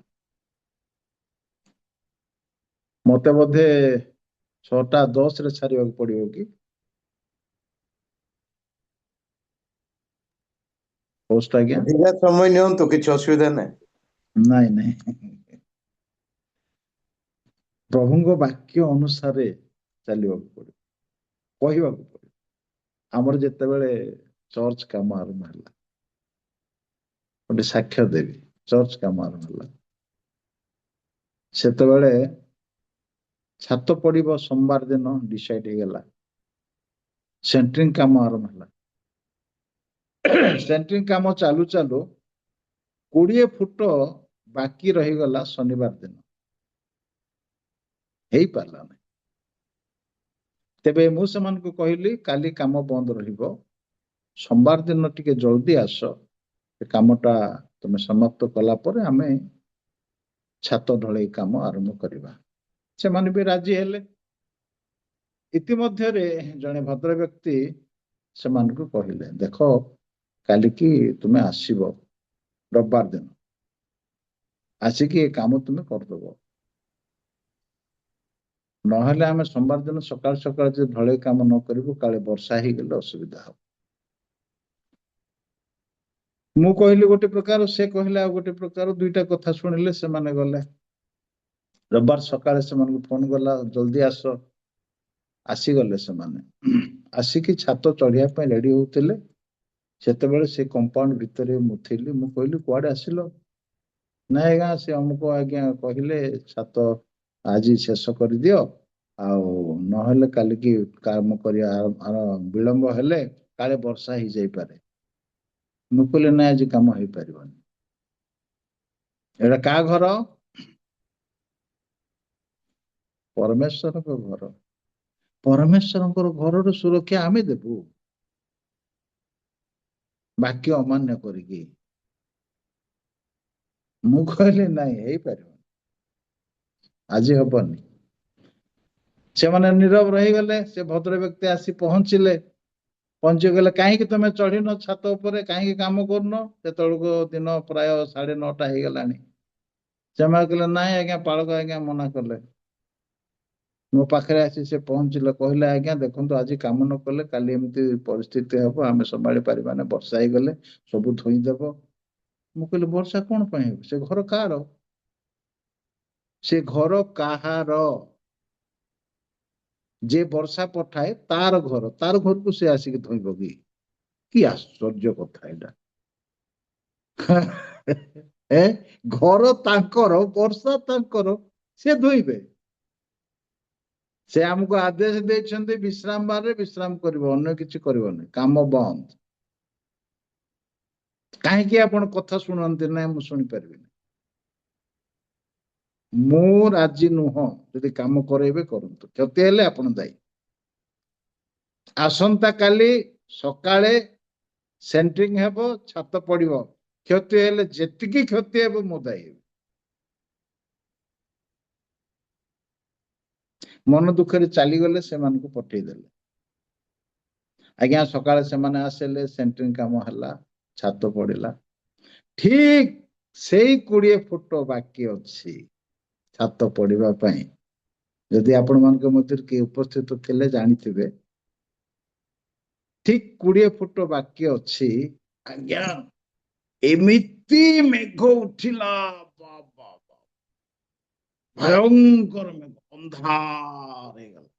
ମତେ ବୋଧେ 6:10 ଛାଡିବାକୁ ପଡିବ କି? ପୋଷ୍ଟ ଆଜ୍ଞା? ଅଧିକା ସମୟ ନିଅନ୍ତୁ, କିଛି ଅସୁବିଧା ନାହିଁ। ନାଇଁ ନାଇଁ, ପ୍ରଭୁଙ୍କ ବାକ୍ୟ ଅନୁସାରେ ଚାଲିବାକୁ ପଡିବ, କହିବାକୁ ପଡିବ। ଆମର ଯେତେବେଳେ ଚର୍ଚ୍ଚ କାମ ଆରମ୍ଭ ହେଲା, ଗୋଟେ ସାକ୍ଷ୍ୟ ଦେବି, ଚର୍ଚ୍ଚ କାମ ଆରମ୍ଭ ହେଲା ସେତେବେଳେ ଛାତ ପଡିବ ସୋମବାର ଦିନ ଡିସାଇଡ ହେଇଗଲା। ସେଣ୍ଟ୍ରିଂ କାମ ଆରମ୍ଭ ହେଲା। ସେଣ୍ଟ୍ରିଂ କାମ ଚାଲୁ ଚାଲୁ 20 ଫୁଟ ବାକି ରହିଗଲା ଶନିବାର ଦିନ, ହେଇପାରିଲା ନାହିଁ। ତେବେ ମୁଁ ସେମାନଙ୍କୁ କହିଲି କାଲି କାମ ବନ୍ଦ ରହିବ, ସୋମବାର ଦିନ ଟିକେ ଜଲ୍ଦି ଆସ, ଏ କାମଟା ତମେ ସମାପ୍ତ କଲା ପରେ ଆମେ ଛାତ ଢଳେଇ କାମ ଆରମ୍ଭ କରିବା। ସେମାନେ ବି ରାଜି ହେଲେ। ଇତିମଧ୍ୟରେ ଜଣେ ଭଦ୍ର ବ୍ୟକ୍ତି ସେମାନଙ୍କୁ କହିଲେ, ଦେଖ କାଲିକି ତୁମେ ଆସିବ, ରବିବାର ଦିନ ଆସିକି ଏ କାମ ତୁମେ କରିଦବ, ନହେଲେ ଆମେ ସୋମବାର ଦିନ ସକାଳୁ ସକାଳୁ ଯଦି ଢଳେଇ କାମ ନ କରିବୁ, କାଳେ ବର୍ଷା ହେଇଗଲେ ଅସୁବିଧା ହବ। ମୁଁ କହିଲି ଗୋଟେ ପ୍ରକାର, ସେ କହିଲେ ଆଉ ଗୋଟେ ପ୍ରକାର, ଦୁଇଟା କଥା ଶୁଣିଲେ ସେମାନେ ଗଲେ। ରବିବାର ସକାଳେ ସେମାନଙ୍କୁ ଫୋନ ଗଲା, ଜଲ୍ଦି ଆସ। ଆସିଗଲେ ସେମାନେ। ଆସିକି ଛାତ ଚଢିବା ପାଇଁ ରେଡି ହଉଥିଲେ, ସେତେବେଳେ ସେ କମ୍ପାଉଣ୍ଡ ଭିତରେ ମୁଁ ଥିଲି। ମୁଁ କହିଲି କୁଆଡେ ଆସିଲ? ନାଇଁ ଆଜ୍ଞା ସେ ଆମକୁ ଆଜ୍ଞା କହିଲେ ଛାତ ଆଜି ଶେଷ କରିଦିଅ, ଆଉ ନହେଲେ କାଲିକି କାମ କରିବା ବିଳମ୍ବ ହେଲେ କାଳେ ବର୍ଷା ହେଇଯାଇପାରେ। ମୁଁ କହିଲି ନାଇଁ ଆଜି କାମ ହେଇପାରିବନି। ଏଇଟା କାହା ଘର? ପରମେଶ୍ୱରଙ୍କ ଘର। ପରମେଶ୍ୱରଙ୍କର ଘରର ସୁରକ୍ଷା ଆମେ ଦେବୁ ବାକ୍ୟ ଅମାନ୍ୟ କରିକି? ମୁଁ କହିଲି ନାଇଁ ହେଇପାରିବନି, ଆଜି ହବନି। ସେମାନେ ନୀରବ ରହିଗଲେ। ସେ ଭଦ୍ର ବ୍ୟକ୍ତି ଆସି ପହଞ୍ଚିଗଲେ। କାହିଁକି ତମେ ଚଢିନ ଛାତ ଉପରେ, କାହିଁକି କାମ କରୁନ? ସେତେବେଳକୁ ଦିନ ପ୍ରାୟ 9:30 ହେଇଗଲାଣି। ସେମାନେ କହିଲେ ନାଇଁ ଆଜ୍ଞା, ପାଳକ ଆଜ୍ଞା ମନା କଲେ। ମୋ ପାଖରେ ଆସି ସେ ପହଞ୍ଚିଲେ, କହିଲେ ଆଜ୍ଞା ଦେଖନ୍ତୁ ଆଜି କାମ ନ କଲେ କାଲି ଏମିତି ପରିସ୍ଥିତି ହବ, ଆମେ ସମ୍ଭାଳି ପାରିବାନି, ବର୍ଷା ହେଇଗଲେ ସବୁ ଧୋଇଦେବ। ମୁଁ କହିଲି ବର୍ଷା କଣ ପାଇଁ ହେବ? ସେ ଘର କାହାର? ସେ ଘର କାହାର? ଯେ ବର୍ଷା ପଠାଏ ତାର ଘର, ତାର ଘରକୁ ସେ ଆସିକି ଧୋଇବ କି? କି ଆଶ୍ଚର୍ଯ୍ୟ କଥା ଏଇଟା। ଘର ତାଙ୍କର, ବର୍ଷା ତାଙ୍କର, ସେ ଧୋଇବେ। ସେ ଆମକୁ ଆଦେଶ ଦେଇଛନ୍ତି ବିଶ୍ରାମ ବାରରେ ବିଶ୍ରାମ କରିବ, ଅନ୍ୟ କିଛି କରିବନି, କାମ ବନ୍ଦ। କାହିଁକି ଆପଣ କଥା ଶୁଣନ୍ତି? ନାଇଁ ମୁଁ ଶୁଣିପାରିବିନି। ମୁଁ ରାଜି ନୁହଁ। ଯଦି କାମ କରେଇବେ କରନ୍ତୁ, କ୍ଷତି ହେଲେ ଆପଣ ଦାୟୀ। ଆସନ୍ତା କାଲି ସକାଳେ ସେଣ୍ଟ୍ରିଂ ହେବ, ଛାତ ପଡିବ। କ୍ଷତି ହେଲେ ଯେତିକି କ୍ଷତି ହେବ ମୁଁ ଦାୟୀ ହେବି। ମନ ଦୁଃଖରେ ଚାଲିଗଲେ, ସେମାନଙ୍କୁ ପଠେଇଦେଲେ। ଆଜ୍ଞା ସକାଳେ ସେମାନେ ଆସିଲେ, ସେଣ୍ଟ୍ରିଂ କାମ ହେଲା, ଛାତ ପଡିଲା। ଠିକ ସେଇ 20 ଫୁଟ ବାକି ଅଛି ଛାତ ପଡିବା ପାଇଁ। ଯଦି ଆପଣ ମାନଙ୍କ ମଧ୍ୟରେ କିଏ ଉପସ୍ଥିତ ଥିଲେ ଜାଣିଥିବେ, ଠିକ 20 ଫୁଟ ବାକି ଅଛି। ଆଜ୍ଞା ଏମିତି ମେଘ ଉଠିଲା, ଭୟଙ୍କର ମେଘ, ଅନ୍ଧାର ହେଇଗଲା।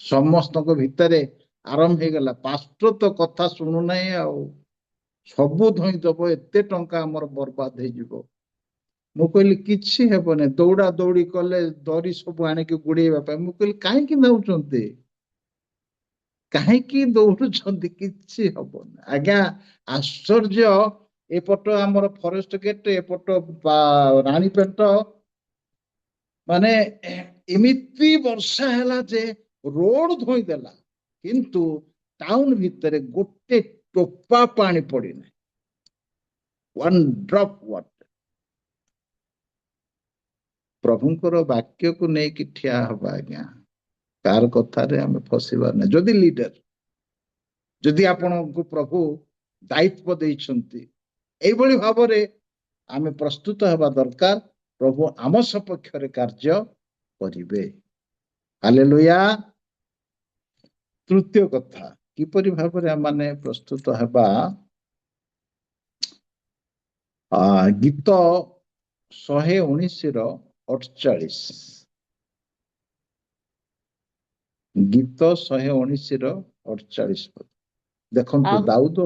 ସମସ୍ତଙ୍କ ଭିତରେ ଆରମ୍ଭ ହେଇଗଲା, ପାଷ୍ଟର ତ କଥା ଶୁଣୁନାହିଁ, ଆଉ ସବୁ ଧୋଇଦବ, ଏତେ ଟଙ୍କା ଆମର ବର୍ବାଦ ହେଇଯିବ। ମୁଁ କହିଲି କିଛି ହେବନି, ଦୌଡା ଦୌଡି କଲେ ଦରି ସବୁ ଆଣିକି ଗୁଡେଇବା ପାଇଁ। ମୁଁ କହିଲି କାହିଁକି ନଉଛନ୍ତି, କାହିଁକି ଦୌଡୁଛନ୍ତି? କିଛି ହବନି ଆଜ୍ଞା। ଆଶ୍ଚର୍ଯ୍ୟ, ଏପଟ ଆମର ଫରେଷ୍ଟ ଗେଟ୍, ଏପଟ ରାଣୀପେଟ, ମାନେ ଏମିତି ବର୍ଷା ହେଲା ଯେ ରୋଡ ଧୋଇଦେଲା, କିନ୍ତୁ ଟାଉନ ଭିତରେ ଗୋଟେ ଟୋପା ପାଣି ପଡିନାହିଁ, ୱାନ୍ ଡ୍ରପ୍ ୱାଟର। ପ୍ରଭୁଙ୍କର ବାକ୍ୟକୁ ନେଇକି ଠିଆ ହବା ଆଜ୍ଞା, କାହାର କଥାରେ ଆମେ ଫସିବାର ନାହିଁ। ଯଦି ଲିଡର, ଯଦି ଆପଣଙ୍କୁ ପ୍ରଭୁ ଦାୟିତ୍ୱ ଦେଇଛନ୍ତି, ଏଇଭଳି ଭାବରେ ଆମେ ପ୍ରସ୍ତୁତ ହେବା ଦରକାର। ପ୍ରଭୁ ଆମ ସପକ୍ଷରେ କାର୍ଯ୍ୟ କରିବେ। ହାଲେଲୁୟା। ତୃତୀୟ କଥା, କିପରି ଭାବରେ ଆମେ ପ୍ରସ୍ତୁତ ହେବା? ଗୀତ 119:48। ଗୀତ 119:48 ଦେଖନ୍ତୁ। ଆହୁ- ଦାଉଦ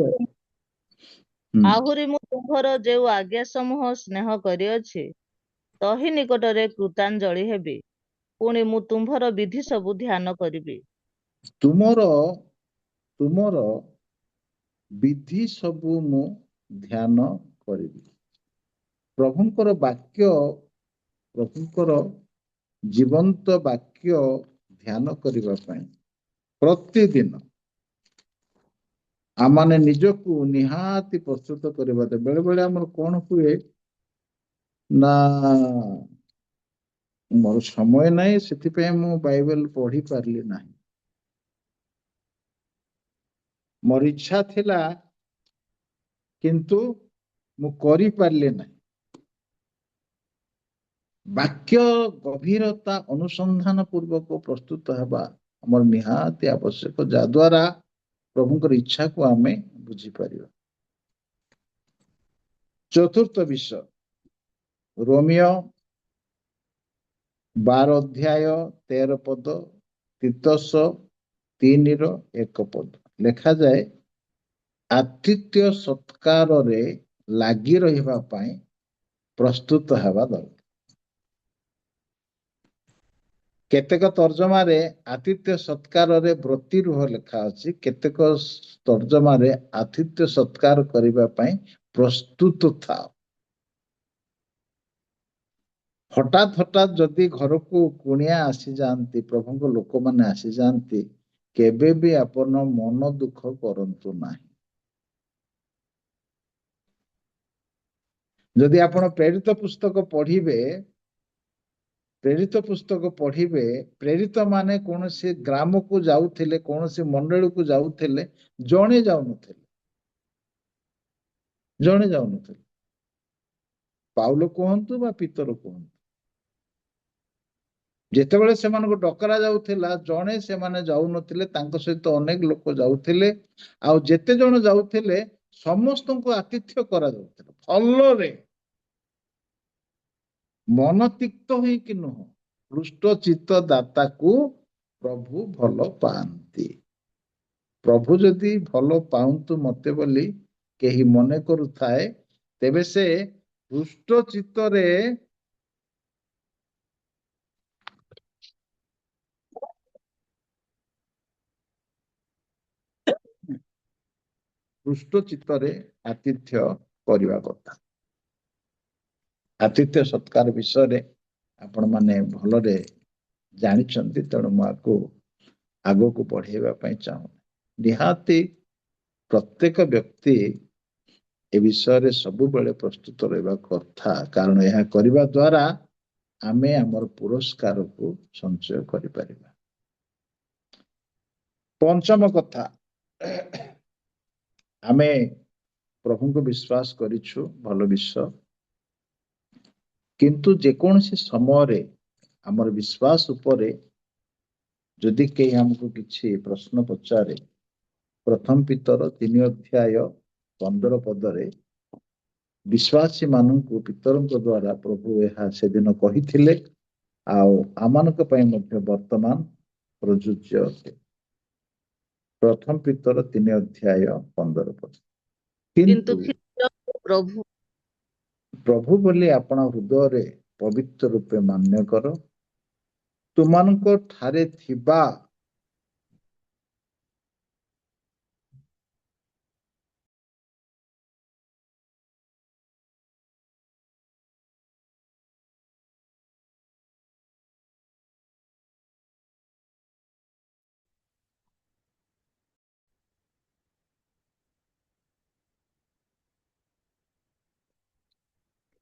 ଆହୁରି ମୁଁ ତୁମ୍ଭର ଯେଉଁ ଆଜ୍ଞା ସମୂହ ସ୍ନେହ କରିଅଛି, ତହି ନିକଟରେ କୃତାଞ୍ଜଳି ହେବି। ପୁଣି ମୁଁ ତୁମ୍ଭର ବିଧି ସବୁ ଧ୍ୟାନ କରିବି। ତୁମର ବିଧି ସବୁ ମୁଁ ଧ୍ୟାନ କରିବି। ପ୍ରଭୁଙ୍କର ବାକ୍ୟ, ପ୍ରଭୁଙ୍କର ଜୀବନ୍ତ ବାକ୍ୟ ଧ୍ୟାନ କରିବା ପାଇଁ ପ୍ରତିଦିନ ଆମମାନେ ନିଜକୁ ନିହାତି ପ୍ରସ୍ତୁତ କରିବା। ବେଳେ ବେଳେ ଆମର କଣ ହୁଏ ନା, ମୋର ସମୟ ନାହିଁ, ସେଥିପାଇଁ ମୁଁ ବାଇବେଲ ପଢି ପାରିଲି ନାହିଁ। ମୋର ଇଚ୍ଛା ଥିଲା କିନ୍ତୁ ମୁଁ କରିପାରିଲି ନାହିଁ। ବାକ୍ୟ ଗଭୀରତା ଅନୁସନ୍ଧାନ ପୂର୍ବକ ପ୍ରସ୍ତୁତ ହେବା ଆମର ନିହାତି ଆବଶ୍ୟକ, ଯାଦ୍ୱାରା ପ୍ରଭୁଙ୍କର ଇଚ୍ଛାକୁ ଆମେ ବୁଝିପାରିବା। ଚତୁର୍ଥ ବିଷୟ, ରୋମିଓ 12:13 ତିତସ 3:1 ଲେଖାଯାଏ, ଆତିଥ୍ୟ ସତ୍କାରରେ ଲାଗି ରହିବା ପାଇଁ ପ୍ରସ୍ତୁତ ହେବା ଦରକାର। କେତେକ ତର୍ଜମାରେ ଆତିଥ୍ୟ ସତ୍କାରରେ ବ୍ରତୀ ରୁହ ଲେଖା ଅଛି, କେତେକ ତର୍ଜମାରେ ଆତିଥ୍ୟ ସତ୍କାର କରିବା ପାଇଁ ପ୍ରସ୍ତୁତ ଥାଅ। ହଠାତ୍ ଯଦି ଘରକୁ କୁଣିଆ ଆସିଯାଆନ୍ତି, ପ୍ରଭୁଙ୍କ ଲୋକମାନେ ଆସିଯାଆନ୍ତି, କେବେ ବି ଆପଣ ମନ ଦୁଃଖ କରନ୍ତୁ ନାହିଁ। ଯଦି ଆପଣ ପ୍ରେରିତ ପୁସ୍ତକ ପଢିବେ, ପ୍ରେରିତ ମାନେ କୌଣସି ଗ୍ରାମକୁ ଯାଉଥିଲେ, କୌଣସି ମଣ୍ଡଳୀକୁ ଯାଉଥିଲେ, ଜଣେ ଯାଉନଥିଲେ। ପାଉଲ କୁହନ୍ତୁ ବା ପିତର କୁହନ୍ତୁ, ଯେତେବେଳେ ସେମାନଙ୍କୁ ଡକରା ଯାଉଥିଲା, ଜଣେ ସେମାନେ ଯାଉନଥିଲେ, ତାଙ୍କ ସହିତ ଅନେକ ଲୋକ ଯାଉଥିଲେ। ଆଉ ଯେତେ ଜଣ ଯାଉଥିଲେ ସମସ୍ତଙ୍କୁ ଆତିଥ୍ୟ କରାଯାଉଥିଲା ଭଲରେ, ମନ ତିକ୍ତ ହୋଇକି ନୁହଁ। ହୃଷ୍ଟ ଚିତ୍ତ ଦାତାକୁ ପ୍ରଭୁ ଭଲ ପାଆନ୍ତି। ପ୍ରଭୁ ଯଦି ଭଲ ପାଆନ୍ତୁ ମତେ ବୋଲି କେହି ମନେ କରୁଥାଏ, ତେବେ ସେ ହୃଷ୍ଟ ଚିତ୍ତରେ ଆତିଥ୍ୟ କରିବା କଥା। ଆତିଥ୍ୟ ସତ୍କାର ବିଷୟରେ ଆପଣ ମାନେ ଭଲରେ ଜାଣିଛନ୍ତି, ତେଣୁ ମୁଁ ଆଗକୁ ବଢେଇବା ପାଇଁ ଚାହୁଁ। ନିହାତି ପ୍ରତ୍ୟେକ ବ୍ୟକ୍ତି ଏ ବିଷୟରେ ସବୁବେଳେ ପ୍ରସ୍ତୁତ ରହିବା କଥା, କାରଣ ଏହା କରିବା ଦ୍ୱାରା ଆମେ ଆମର ପୁରସ୍କାରକୁ ସଞ୍ଚୟ କରିପାରିବା। ପଞ୍ଚମ କଥା, ଆମେ ପ୍ରଭୁଙ୍କୁ ବିଶ୍ୱାସ କରିଛୁ, ଭଲ ବିଷୟ, କିନ୍ତୁ ଯେକୌଣସି ସମୟରେ ଆମର ବିଶ୍ୱାସ ଉପରେ ଯଦି କେହି ଆମକୁ କିଛି ପ୍ରଶ୍ନ ପଚାରେ, ପ୍ରଥମ ପିତର 3:15 ବିଶ୍ୱାସୀ ମାନଙ୍କୁ ପିତରଙ୍କ ଦ୍ୱାରା ପ୍ରଭୁ ଏହା ସେଦିନ କହିଥିଲେ, ଆଉ ଆମମାନଙ୍କ ପାଇଁ ମଧ୍ୟ ବର୍ତ୍ତମାନ ପ୍ରଯୁଜ୍ୟ ଅଟେ। ପ୍ରଥମ ପିତର 3:15। କିନ୍ତୁ କିନ୍ତୁ ପ୍ରଭୁ ପ୍ରଭୁ ବୋଲି ଆପଣ ହୃଦୟରେ ପବିତ୍ର ରୂପେ ମାନ୍ୟ କର, ତୁମମାନଙ୍କ ଠାରେ ଥିବା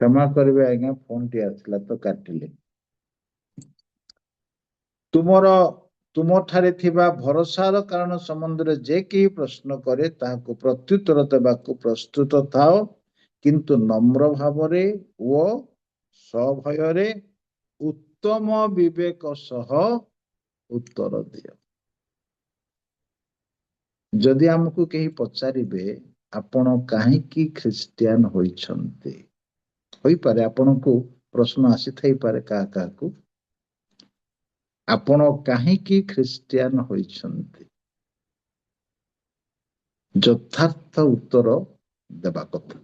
କ୍ଷମା କରିବେ ଆଜ୍ଞା, ଫୋନଟି ଆସିଲା ତ କାଟିଲେ। ତୁମଠାରେ ଥିବା ଭରସାର କାରଣ ସମ୍ବନ୍ଧରେ ଯେ କେହି ପ୍ରଶ୍ନ କରେ, ତାହାକୁ ପ୍ରତ୍ୟୁତ୍ତର ଦେବାକୁ ପ୍ରସ୍ତୁତ ଥାଅ, କିନ୍ତୁ ନମ୍ର ଭାବରେ ଓ ସଭୟରେ ଉତ୍ତମ ବିବେକ ସହ ଉତ୍ତର ଦିଅ। ଯଦି ଆମକୁ କେହି ପଚାରିବେ ଆପଣ କାହିଁକି ଖ୍ରୀଷ୍ଟିଆନ ହୋଇଛନ୍ତି, ହୋଇପାରେ ଆପଣଙ୍କୁ ପ୍ରଶ୍ନ ଆସିଥାଇପାରେ କାହାକୁ, ଆପଣ କାହିଁକି ଖ୍ରୀଷ୍ଟିଆନ ହୋଇଛନ୍ତି, ଯଥାର୍ଥ ଉତ୍ତର ଦେବା କଥା।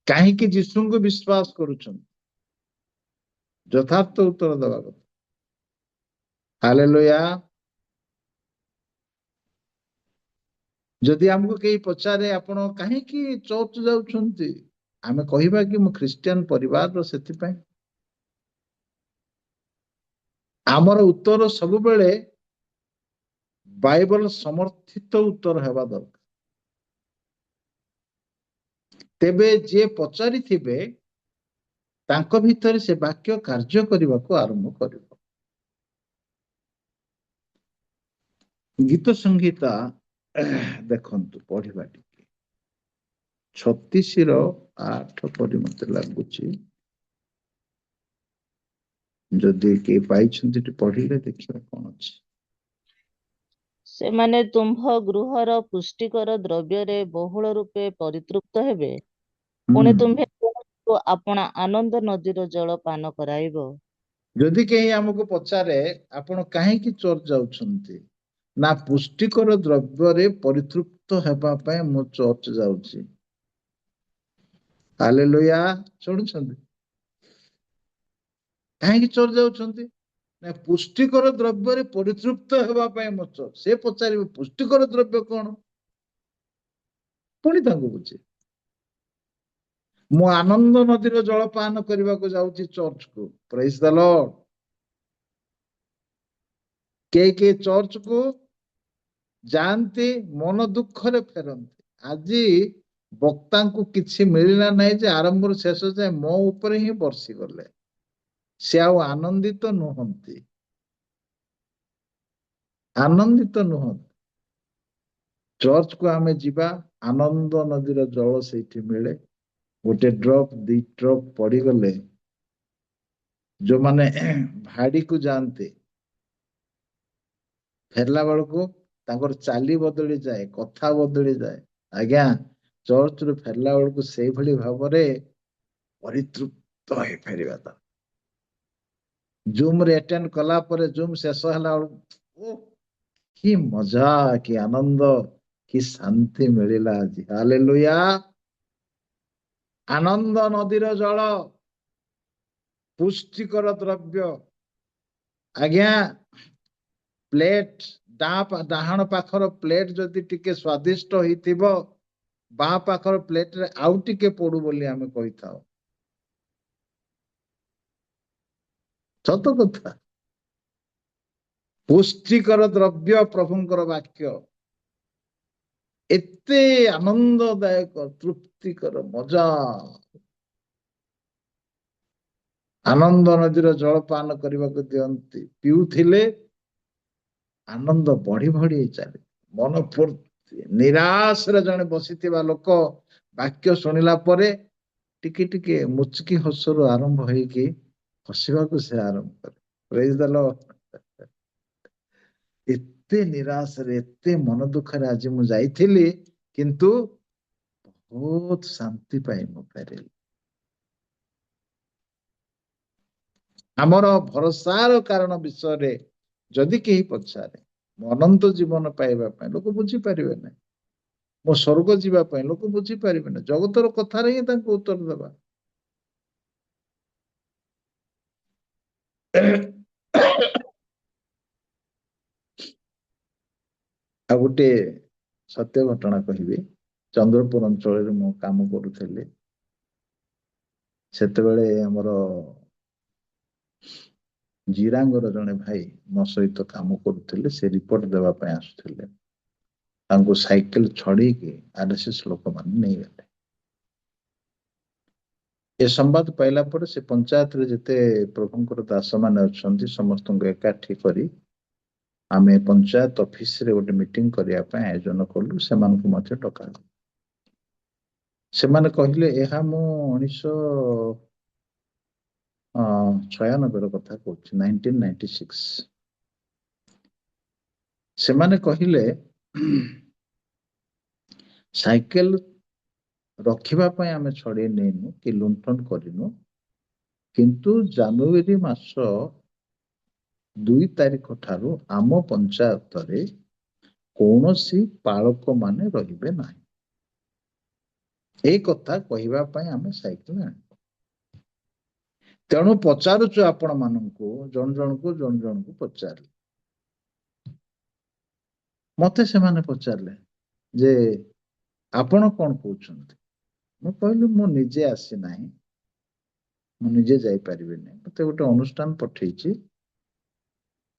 କାହିଁକି ଯୀଶୁଙ୍କୁ ବିଶ୍ୱାସ କରୁଛନ୍ତି, ଯଥାର୍ଥ ଉତ୍ତର ଦେବା କଥା। ହାଲେଲୁୟା। ଯଦି ଆମକୁ କେହି ପଚାରେ ଆପଣ କାହିଁକି ଚର୍ଚ୍ଚ ଯାଉଛନ୍ତି, ଆମେ କହିବା କି ମୁଁ ଖ୍ରୀଷ୍ଟିଆନ ପରିବାରର, ସେଥିପାଇଁ। ଆମର ଉତ୍ତର ସବୁବେଳେ ବାଇବଲ ସମର୍ଥିତ ଉତ୍ତର ହେବା ଦରକାର। ତେବେ ଯିଏ ପଚାରିଥିବେ ତାଙ୍କ ଭିତରେ ସେ ବାକ୍ୟ କାର୍ଯ୍ୟ କରିବାକୁ ଆରମ୍ଭ କରିବ। ଗୀତ ସଂହିତା ଦେଖନ୍ତୁ, ପଢିବା ଟିକେ 36:8 ପରି ମତେ ଲାଗୁଛି, ଯଦି କେହି ପାଇଛନ୍ତି ଟିକେ ପଢିଲେ ଦେଖିବା କଣ ଅଛି। ସେମାନେ ତୁମ୍ଭ ଗୃହର ପୁଷ୍ଟିକର ଦ୍ରବ୍ୟରେ ବହୁଳ ରୂପେ ପରିତୃପ୍ତ ହେବେ, ପୁଣି ତୁମ୍ଭେ ଆପଣା ଆନନ୍ଦ ନଦୀର ଜଳ ପାନ କରାଇବ। ଯଦି କେହି ଆମକୁ ପଚାରେ ଆପଣ କାହିଁକି ଚର୍ଚ୍ଚ ଯାଉଛନ୍ତି, ନା ପୁଷ୍ଟିକର ଦ୍ରବ୍ୟରେ ପରିତୃପ୍ତ ହେବା ପାଇଁ ମୁଁ ଚର୍ଚ୍ଚ ଯାଉଛି। ହାଲେଲୁୟା। ଶୁଣୁଛନ୍ତି? କାହିଁକି ଚର୍ଚ୍ଚ ଯାଉଛନ୍ତି? ନା ପୁଷ୍ଟିକର ଦ୍ରବ୍ୟରେ ପରିତୃପ୍ତ ହେବା ପାଇଁ ମୋ ଚର୍ଚ୍ଚ। ସେ ପଚାରିବେ ପୁଷ୍ଟିକର ଦ୍ରବ୍ୟ କଣ? ପୁଣି ତାଙ୍କୁ ବୁଝେ। ମୁଁ ଆନନ୍ଦ ନଦୀର ଜଳପାନ କରିବାକୁ ଯାଉଛି ଚର୍ଚ୍ଚକୁ। ପ୍ରେଜ୍ ଦ ଲର୍ଡ। କିଏ ଚର୍ଚ୍ଚକୁ ଯାଆନ୍ତି ମନ ଦୁଃଖରେ ଫେରନ୍ତି। ଆଜି ବକ୍ତାଙ୍କୁ କିଛି ମିଳିଲା ନାହିଁ ଯେ ଆରମ୍ଭରୁ ଶେଷ ଯାଏ ମୋ ଉପରେ ହିଁ ବର୍ଷିଗଲେ। ସେ ଆଉ ଆନନ୍ଦିତ ନୁହନ୍ତି। ଆନନ୍ଦିତ ନୁହନ୍ତି। ଚର୍ଚ୍ଚକୁ ଆମେ ଯିବା, ଆନନ୍ଦ ନଦୀର ଜଳ ସେଇଠି ମିଳେ। ଗୋଟେ ଡ୍ରପ 2 ଡ୍ରପ ପଡିଗଲେ ଯୋଉମାନେ ଭାଡିକୁ ଯାଆନ୍ତି ଫେରିଲା ବେଳକୁ ତାଙ୍କର ଚାଲି ବଦଳି ଯାଏ, କଥା ବଦଳି ଯାଏ। ଆଜ୍ଞା, ଚର୍ଚ୍ଚରୁ ଫେରିଲା ବେଳକୁ ସେଇଭଳି ଭାବରେ ପରିତୃପ୍ତ ହେଇ ଫେରିବା ଦରକାର। ଜୁମ ରେ ଆଟେଣ୍ଡ କଲା ପରେ ଜୁମ ଶେଷ ହେଲା ବେଳକୁ କି ମଜା, କି ଆନନ୍ଦ, କି ଶାନ୍ତି ମିଳିଲା ଆଜି। ହାଲେଲୁୟା। ଆନନ୍ଦ ନଦୀର ଜଳ, ପୁଷ୍ଟିକର ଦ୍ରବ୍ୟ। ଆଜ୍ଞା, ପ୍ଲେଟ ଡାହାଣ ପାଖର ପ୍ଲେଟ ଯଦି ଟିକେ ସ୍ୱାଦିଷ୍ଟ ହେଇଥିବ, ବାଁ ପାଖର ପ୍ଲେଟରେ ଆଉ ଟିକେ ପଡୁ ବୋଲି ଆମେ କହିଥାଉ। ସତ କଥା। ପୁଷ୍ଟିକର ଦ୍ରବ୍ୟ ପ୍ରଭୁଙ୍କର ବାକ୍ୟ ଏତେ ଆନନ୍ଦଦାୟକ, ତୃପ୍ତିକର, ମଜା। ଆନନ୍ଦ ନଦୀର ଜଳପାନ କରିବାକୁ ଦିଅନ୍ତି। ପିଉଥିଲେ ଆନନ୍ଦ ବଢି ବଢି ଚାଲେ, ମନ ଫୁର୍ତ୍ତି। ନିରାଶରେ ଜଣେ ବସିଥିବା ଲୋକ ବାକ୍ୟ ଶୁଣିଲା ପରେ ଟିକେ ଟିକେ ମୁଚକି ହସରୁ ଆରମ୍ଭ ହେଇକି ହସିବାକୁ ସେ ଆରମ୍ଭ କରେ। ପ୍ରେଜ୍ ଦ ଲର୍ଡ। ଏତେ ନିରାଶରେ, ଏତେ ମନ ଦୁଃଖରେ ଆଜି ମୁଁ ଯାଇଥିଲି, କିନ୍ତୁ ବହୁତ ଶାନ୍ତି ପାଇ ମୁଁ ଫେରିଲି। ଆମର ଭରସାର କାରଣ ବିଷୟରେ ଯଦି କେହି ପଚାରେ, ମୁଁ ଅନନ୍ତ ଜୀବନ ପାଇବା ପାଇଁ, ଲୋକ ବୁଝିପାରିବେ ନାହିଁ। ମୋ ସ୍ୱର୍ଗ ଯିବା ପାଇଁ ଲୋକ ବୁଝିପାରିବେ ନାହିଁ। ଜଗତର କଥାରେ ହିଁ ତାଙ୍କୁ ଉତ୍ତର ଦେବା। ଆଉ ଗୋଟେ ସତ୍ୟ ଘଟଣା କହିବି। ଚନ୍ଦ୍ରପୁର ଅଞ୍ଚଳରେ ମୁଁ କାମ କରୁଥିଲି। ସେତେବେଳେ ଆମର ଜିରାଙ୍ଗର ଜଣେ ଭାଇ ମୋ ସହିତ କାମ କରୁଥିଲେ। ସେ ରିପୋର୍ଟ ଦେବା ପାଇଁ ଆସୁଥିଲେ। ତାଙ୍କୁ ସାଇକେଲ ଛଡେଇକି ଆରଏସଏସ ଲୋକମାନେ ନେଇଗଲେ। ଏ ସମ୍ବାଦ ପାଇଲା ପରେ ସେ ପଞ୍ଚାୟତରେ ଯେତେ ପ୍ରଭୁଙ୍କର ଦାସ ମାନେ ଅଛନ୍ତି ସମସ୍ତଙ୍କୁ ଏକାଠି କରି ଆମେ ପଞ୍ଚାୟତ ଅଫିସରେ ଗୋଟେ ମିଟିଂ କରିବା ପାଇଁ ଆୟୋଜନ କଲୁ। ସେମାନଙ୍କୁ ମଧ୍ୟ ଡକାଗଲା। ସେମାନେ କହିଲେ, ଏହା ମୁଁ 1996ର କଥା କହୁଛି, 1996। ସେମାନେ କହିଲେ ସାଇକେଲ ରଖିବା ପାଇଁ ଆମେ ଛଡେଇ ନେଇନୁ କି ଲୁଣ୍ଠନ କରିନୁ, କିନ୍ତୁ ଜାନୁଆରୀ ମାସ 2 ତାରିଖ ଠାରୁ ଆମ ପଞ୍ଚାୟତରେ କୌଣସି ପାଳକ ମାନେ ରହିବେ ନାହିଁ। ଏଇ କଥା କହିବା ପାଇଁ ଆମେ ସାଇକେଲ ଆଣିବୁ। ତେଣୁ ପଚାରୁଛୁ ଆପଣ ମାନଙ୍କୁ, ଜଣ ଜଣଙ୍କୁ ପଚାରିଲେ। ମତେ ସେମାନେ ପଚାରିଲେ ଯେ ଆପଣ କଣ କହୁଛନ୍ତି? ମୁଁ କହିଲି ମୁଁ ନିଜେ ଆସିନାହିଁ, ମୁଁ ନିଜେ ଯାଇପାରିବିନି। ମତେ ଗୋଟେ ଅନୁଷ୍ଠାନ ପଠେଇଛି,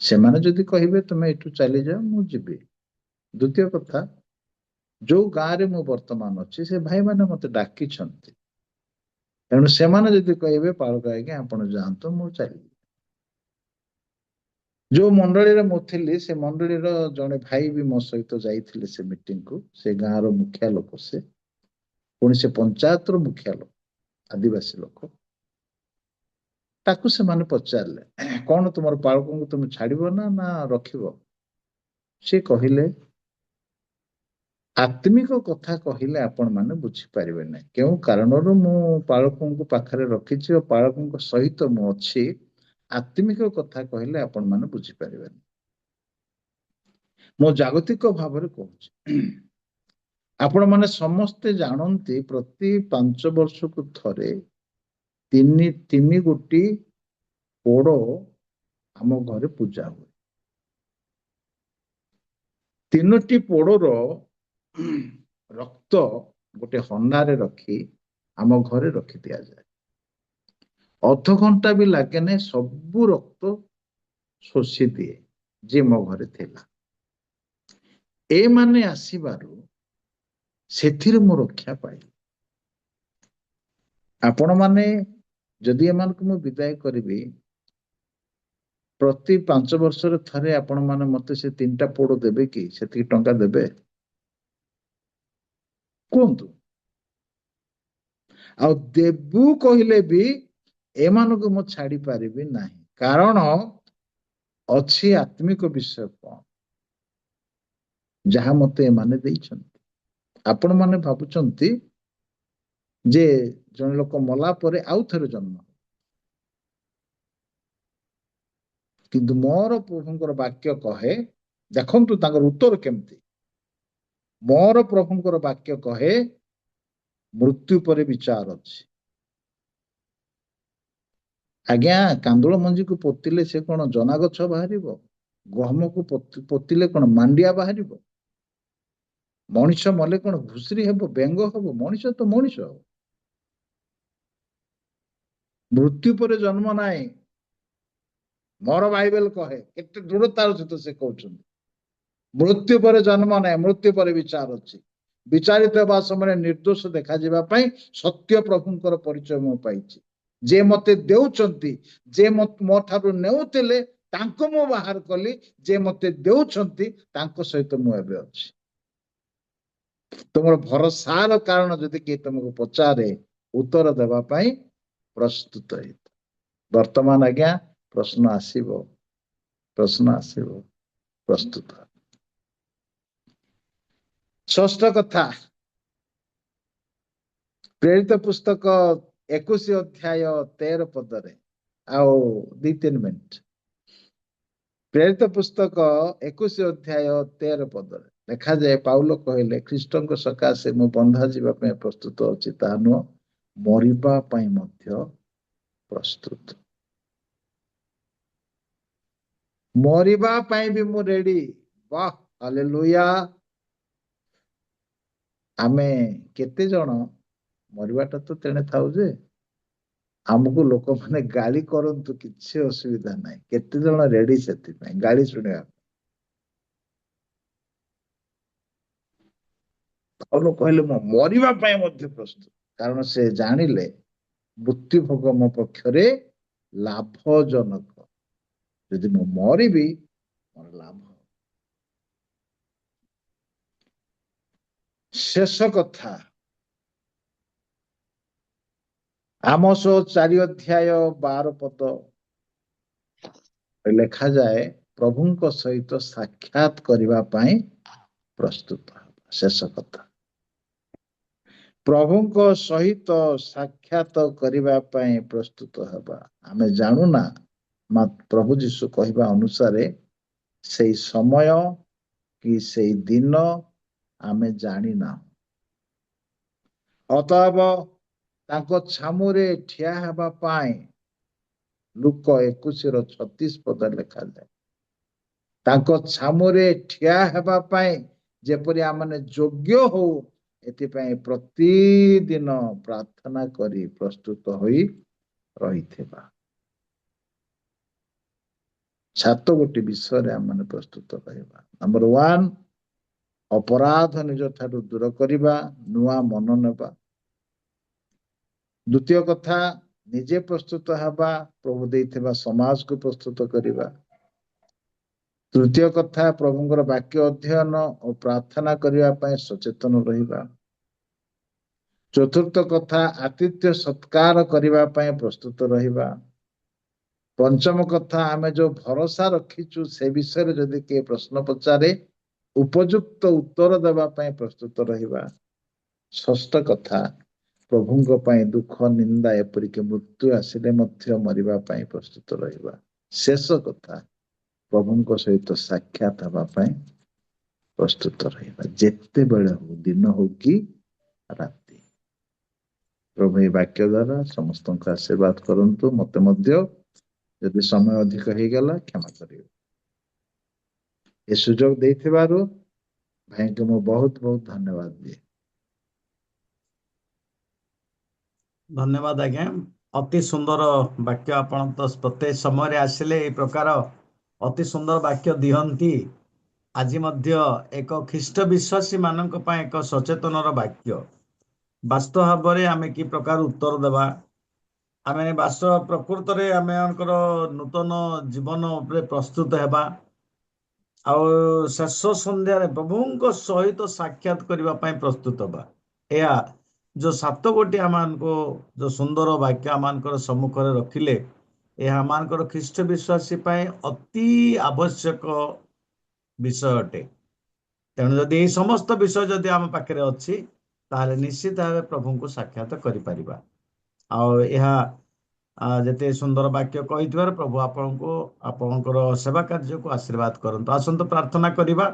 ସେମାନେ ଯଦି କହିବେ ତୁମେ ଏଠୁ ଚାଲିଯାଅ, ମୁଁ ଯିବି। ଦ୍ୱିତୀୟ କଥା, ଯୋଉ ଗାଁରେ ମୁଁ ବର୍ତ୍ତମାନ ଅଛି ସେ ଭାଇମାନେ ମତେ ଡାକିଛନ୍ତି। ତେଣୁ ସେମାନେ ଯଦି କହିବେ ପାଳକ ଆଜ୍ଞା ଆପଣ ଯାଆନ୍ତୁ, ମୁଁ ଚାଲିବି। ଯୋଉ ମଣ୍ଡଳୀରେ ମୁଁ ଥିଲି ସେ ମଣ୍ଡଳୀର ଜଣେ ଭାଇ ବି ମୋ ସହିତ ଯାଇଥିଲେ ସେ ମିଟିଂକୁ। ସେ ଗାଁର ମୁଖିଆ ଲୋକ ସେ, ପୁଣି ସେ ପଞ୍ଚାୟତର ମୁଖିଆ ଲୋକ, ଆଦିବାସୀ ଲୋକ। ତାକୁ ସେମାନେ ପଚାରିଲେ, କଣ ତୁମର ପାଳକଙ୍କୁ ତୁମେ ଛାଡିବ ନା ରଖିବ? ସେ କହିଲେ, ଆତ୍ମିକ କଥା କହିଲେ ଆପଣ ମାନେ ବୁଝିପାରିବେ ନାହିଁ। କେଉଁ କାରଣରୁ ମୁଁ ପାଳକଙ୍କୁ ପାଖରେ ରଖିଛି ଓ ପାଳକଙ୍କ ସହିତ ମୁଁ ଅଛି, ଆତ୍ମିକ କଥା କହିଲେ ଆପଣ ମାନେ ବୁଝିପାରିବେନି। ମୁଁ ଜାଗତିକ ଭାବରେ କହୁଛି, ଆପଣ ମାନେ ସମସ୍ତେ ଜାଣନ୍ତି ପ୍ରତି 5 ବର୍ଷକୁ ଥରେ ତିନି ଗୋଟି ପୋଡ଼ ଆମ ଘରେ ପୂଜା ହୁଏ। 3ଟି ପୋଡ଼ର ରକ୍ତ ଗୋଟେ ହଣ୍ଡାରେ ରଖି ଆମ ଘରେ ରଖି ଦିଆଯାଏ। ଅଧଘଣ୍ଟା ବି ଲାଗେନି, ସବୁ ରକ୍ତ ଶୋଷି ଦିଏ ଯିଏ ମୋ ଘରେ ଥିଲା। ଏମାନେ ଆସିବାରୁ ସେଥିରେ ମୁଁ ରକ୍ଷା ପାଇଲି। ଆପଣମାନେ ଯଦି ଏମାନଙ୍କୁ ମୁଁ ବିଦାୟ କରିବି, ପ୍ରତି 5 ବର୍ଷରେ ଥରେ ଆପଣମାନେ ମତେ ସେ 3ଟା ପୋଡ଼ ଦେବେ କି? ସେତିକି ଟଙ୍କା ଦେବେ? କୁହନ୍ତୁ। ଆଉ ଦେବୁ କହିଲେ ବି ଏମାନଙ୍କୁ ମୁଁ ଛାଡି ପାରିବି ନାହିଁ, କାରଣ ଅଛି ଆତ୍ମିକ ବିଷୟ କଣ ଯାହା ମତେ ଏମାନେ ଦେଇଛନ୍ତି। ଆପଣମାନେ ଭାବୁଛନ୍ତି ଯେ ଜଣେ ଲୋକ ମଲା ପରେ ଆଉ ଥରେ ଜନ୍ମ, କିନ୍ତୁ ମୋର ପ୍ରଭୁଙ୍କର ବାକ୍ୟ କହେ, ଦେଖନ୍ତୁ ତାଙ୍କର ଉତ୍ତର କେମିତି। ମୋର ପ୍ରଭୁଙ୍କର ବାକ୍ୟ କହେ ମୃତ୍ୟୁ ପରେ ବିଚାର ଅଛି। ଆଜ୍ଞା, କାନ୍ଦୁଳ ମଞ୍ଜିକୁ ପୋତିଲେ ସେ କଣ ଜନା ଗଛ ବାହାରିବ? ଗହମକୁ ପୋତିଲେ କଣ ମାଣ୍ଡିଆ ବାହାରିବ? ମଣିଷ ମଲେ କଣ ଘୁଷୁରି ହେବ, ବେଙ୍ଗ ହେବ? ମଣିଷ ତ ମଣିଷ। ମୃତ୍ୟୁ ପରେ ଜନ୍ମ ନାହିଁ। ମୋର ବାଇବେଲ କହେ, କେତେ ଦୃଢ଼ତାର ସହିତ ସେ କହୁଛନ୍ତି ମୃତ୍ୟୁ ପରେ ଜନ୍ମ ନାହିଁ, ମୃତ୍ୟୁ ପରେ ବିଚାର ଅଛି। ବିଚାରିତ ହେବା ସମୟରେ ନିର୍ଦ୍ଦୋଷ ଦେଖାଯିବା ପାଇଁ ସତ୍ୟ ପ୍ରଭୁଙ୍କର ପରିଚୟ ମୁଁ ପାଇଛି। ଯେ ମତେ ଦେଉଛନ୍ତି, ଯେ ମୋ ଠାରୁ ନେଉଥିଲେ ତାଙ୍କୁ ମୁଁ ବାହାର କଲି, ଯେ ମତେ ଦେଉଛନ୍ତି ତାଙ୍କ ସହିତ ମୁଁ ଏବେ ଅଛି। ତୁମର ଭରସାର କାରଣ ଯଦି କିଏ ତୁମକୁ ପଚାରେ, ଉତ୍ତର ଦେବା ପାଇଁ ପ୍ରସ୍ତୁତ ହେଇଥାଏ। ବର୍ତ୍ତମାନ ଆଜ୍ଞା ପ୍ରଶ୍ନ ଆସିବ, ପ୍ରସ୍ତୁତ। ଷଷ୍ଠ କଥା, ପ୍ରେରିତ ପୁସ୍ତକ 21 ଅଧ୍ୟାୟ 13 ପଦରେ, ଆଉ 2-3 ମିନିଟ। ପ୍ରେରିତ ପୁସ୍ତକ 21 ଅଧ୍ୟାୟ 13 ପଦରେ ଲେଖାଯାଏ, ପାଉଲ କହିଲେ, ଖ୍ରୀଷ୍ଟଙ୍କ ସକାଶେ ମୁଁ ବନ୍ଧା ଯିବା ପାଇଁ ପ୍ରସ୍ତୁତ ଅଛି, ତାହା ନୁହଁ ମରିବା ପାଇଁ ମଧ୍ୟ ପ୍ରସ୍ତୁତ। ମରିବା ପାଇଁ ବି ମୁଁ ରେଡି। ବାଃ, ହାଲେଲୁୟା। ଆମେ କେତେ ଜଣ ମରିବାଟା ତ ତେଣେ ଥାଉ, ଯେ ଆମକୁ ଲୋକମାନେ ଗାଳି କରନ୍ତୁ କିଛି ଅସୁବିଧା ନାହିଁ। କେତେ ଜଣ ରେଡି ସେଥିପାଇଁ ଗାଳି ଶୁଣିବା? ପାଉଲ କହିଲେ ମୁଁ ମରିବା ପାଇଁ ମଧ୍ୟ ପ୍ରସ୍ତୁତ, କାରଣ ସେ ଜାଣିଲେ ମୃତ୍ୟୁ ଭୋଗ ମୋ ପକ୍ଷରେ ଲାଭଜନକ। ଯଦି ମୁଁ ମରିବି ମୋର ଲାଭ। ଶେଷ କଥା, ଆମୋସ 4 ଅଧ୍ୟାୟ 12 ପଦ ଲେଖାଯାଏ, ପ୍ରଭୁଙ୍କ ସହିତ ସାକ୍ଷାତ କରିବା ପାଇଁ ପ୍ରସ୍ତୁତ ହେବା। ଶେଷ କଥା, ପ୍ରଭୁଙ୍କ ସହିତ ସାକ୍ଷାତ କରିବା ପାଇଁ ପ୍ରସ୍ତୁତ ହେବା। ଆମେ ଜାଣୁନା, ପ୍ରଭୁ ଯୀଶୁ କହିବା ଅନୁସାରେ ସେଇ ସମୟ କି ସେଇ ଦିନ ଆମେ ଜାଣିନାହୁଁ। ଅତଏବ ତାଙ୍କ ଛାମୁରେ ଠିଆ ହେବା ପାଇଁ ଲୁକ 21:36 ପଦ ଲେଖାଯାଏ, ତାଙ୍କ ଛାମୁରେ ଠିଆ ହେବା ପାଇଁ ଯେପରି ଆମେ ଯୋଗ୍ୟ ହଉ, ଏଥିପାଇଁ ପ୍ରତିଦିନ ପ୍ରାର୍ଥନା କରି ପ୍ରସ୍ତୁତ ହୋଇ ରହିଥିବା। 7 ବିଷୟରେ ଆମେ ପ୍ରସ୍ତୁତ ରହିବା। ନମ୍ବର 1, ଅପରାଧ ନିଜ ଠାରୁ ଦୂର କରିବା, ନୂଆ ମନ ନେବା। ଦ୍ୱିତୀୟ କଥା, ନିଜେ ପ୍ରସ୍ତୁତ ହେବା, ପ୍ରଭୁ ଦେଇଥିବା ସମାଜକୁ ପ୍ରସ୍ତୁତ କରିବା। ତୃତୀୟ କଥା, ପ୍ରଭୁଙ୍କର ବାକ୍ୟ ଅଧ୍ୟୟନ ଓ ପ୍ରାର୍ଥନା କରିବା ପାଇଁ ସଚେତନ ରହିବା। ଚତୁର୍ଥ କଥା, ଆତିଥ୍ୟ ସତ୍କାର କରିବା ପାଇଁ ପ୍ରସ୍ତୁତ ରହିବା। ପଞ୍ଚମ କଥା, ଆମେ ଯୋଉ ଭରସା ରଖିଛୁ ସେ ବିଷୟରେ ଯଦି କିଏ ପ୍ରଶ୍ନ ପଚାରେ ଉପଯୁକ୍ତ ଉତ୍ତର ଦେବା ପାଇଁ ପ୍ରସ୍ତୁତ ରହିବା। ଷଷ୍ଠ କଥା, ପ୍ରଭୁଙ୍କ ପାଇଁ ଦୁଃଖ, ନିନ୍ଦା, ଏପରିକି ମୃତ୍ୟୁ ଆସିଲେ ମଧ୍ୟ ମରିବା ପାଇଁ ପ୍ରସ୍ତୁତ ରହିବା। ଶେଷ କଥା, ପ୍ରଭୁଙ୍କ ସହିତ ସାକ୍ଷାତ ହେବା ପାଇଁ ପ୍ରସ୍ତୁତ ରହିବା, ଯେତେବେଳେ ହଉ, ଦିନ ହଉ କି ରାତି। ପ୍ରଭୁ ଏହି ବାକ୍ୟ ଦ୍ୱାରା ସମସ୍ତଙ୍କୁ ଆଶୀର୍ବାଦ କରନ୍ତୁ। ମତେ ମଧ୍ୟ ଯଦି ସମୟ ଅଧିକ ହେଇଗଲା କ୍ଷମା କରିବେ। ଏ ସୁଯୋଗ ଦେଇଥିବାରୁ ଭାଇଙ୍କୁ ମୁଁ ବହୁତ ବହୁତ ଧନ୍ୟବାଦ ଦିଏ। ଧନ୍ୟବାଦ ଆଜ୍ଞା। ଅତି ସୁନ୍ଦର ବାକ୍ୟ। ଆପଣ ତ ପ୍ରତ୍ୟେକ ସମୟରେ ଆସିଲେ এই ପ୍ରକାର ଅତି ସୁନ୍ଦର ବାକ୍ୟ ଦିଅନ୍ତି। ଆଜି ମଧ୍ୟ ଏକ ଖ୍ରୀଷ୍ଟ ବିଶ୍ୱାସୀ ମାନଙ୍କ ପାଇଁ ଏକ ସଚେତନର ବାକ୍ୟ। ବାସ୍ତବ ଭାବରେ ଆମେ କି ପ୍ରକାର ଉତ୍ତର ଦେବା, ଆମେ ପ୍ରକୃତରେ ଆମେଙ୍କର ନୂତନ ଜୀବନ ଉପରେ ପ୍ରସ୍ତୁତ ହେବା, ଆଉ ଶେଷ ସନ୍ଧ୍ୟାରେ ପ୍ରଭୁଙ୍କ ସହିତ ସାକ୍ଷାତ କରିବା ପାଇଁ ପ୍ରସ୍ତୁତ ହେବା। ଏହା जो 7 गोटी ଆମମାନଙ୍କୁ जो ସୁନ୍ଦର ବାକ୍ୟ ଆମମାନଙ୍କର ସମ୍ମୁଖରେ ରଖିଲେ, ଏହା ଆମମାନଙ୍କର ଖ୍ରୀଷ୍ଟ ବିଶ୍ୱାସୀ ପାଇଁ ଅତି ଆବଶ୍ୟକ ବିଷୟ ଅଟେ। ତେଣୁ ଯଦି ଏହି ସମସ୍ତ ବିଷୟ ଯଦି ଆମ ପାଖରେ ଅଛି, ତାହେଲେ ନିଶ୍ଚିତ ଭାବେ ପ୍ରଭୁଙ୍କୁ ସାକ୍ଷାତ କରିପାରିବା। ଆଉ ଏହା ଯେତେ ସୁନ୍ଦର ବାକ୍ୟ କହିଥିବାରୁ ପ୍ରଭୁ ଆପଣଙ୍କୁ ଆପଣଙ୍କର ସେବା କାର୍ଯ୍ୟକୁ ଆଶୀର୍ବାଦ କରନ୍ତୁ। ଆସନ୍ତୁ ପ୍ରାର୍ଥନା କରିବା।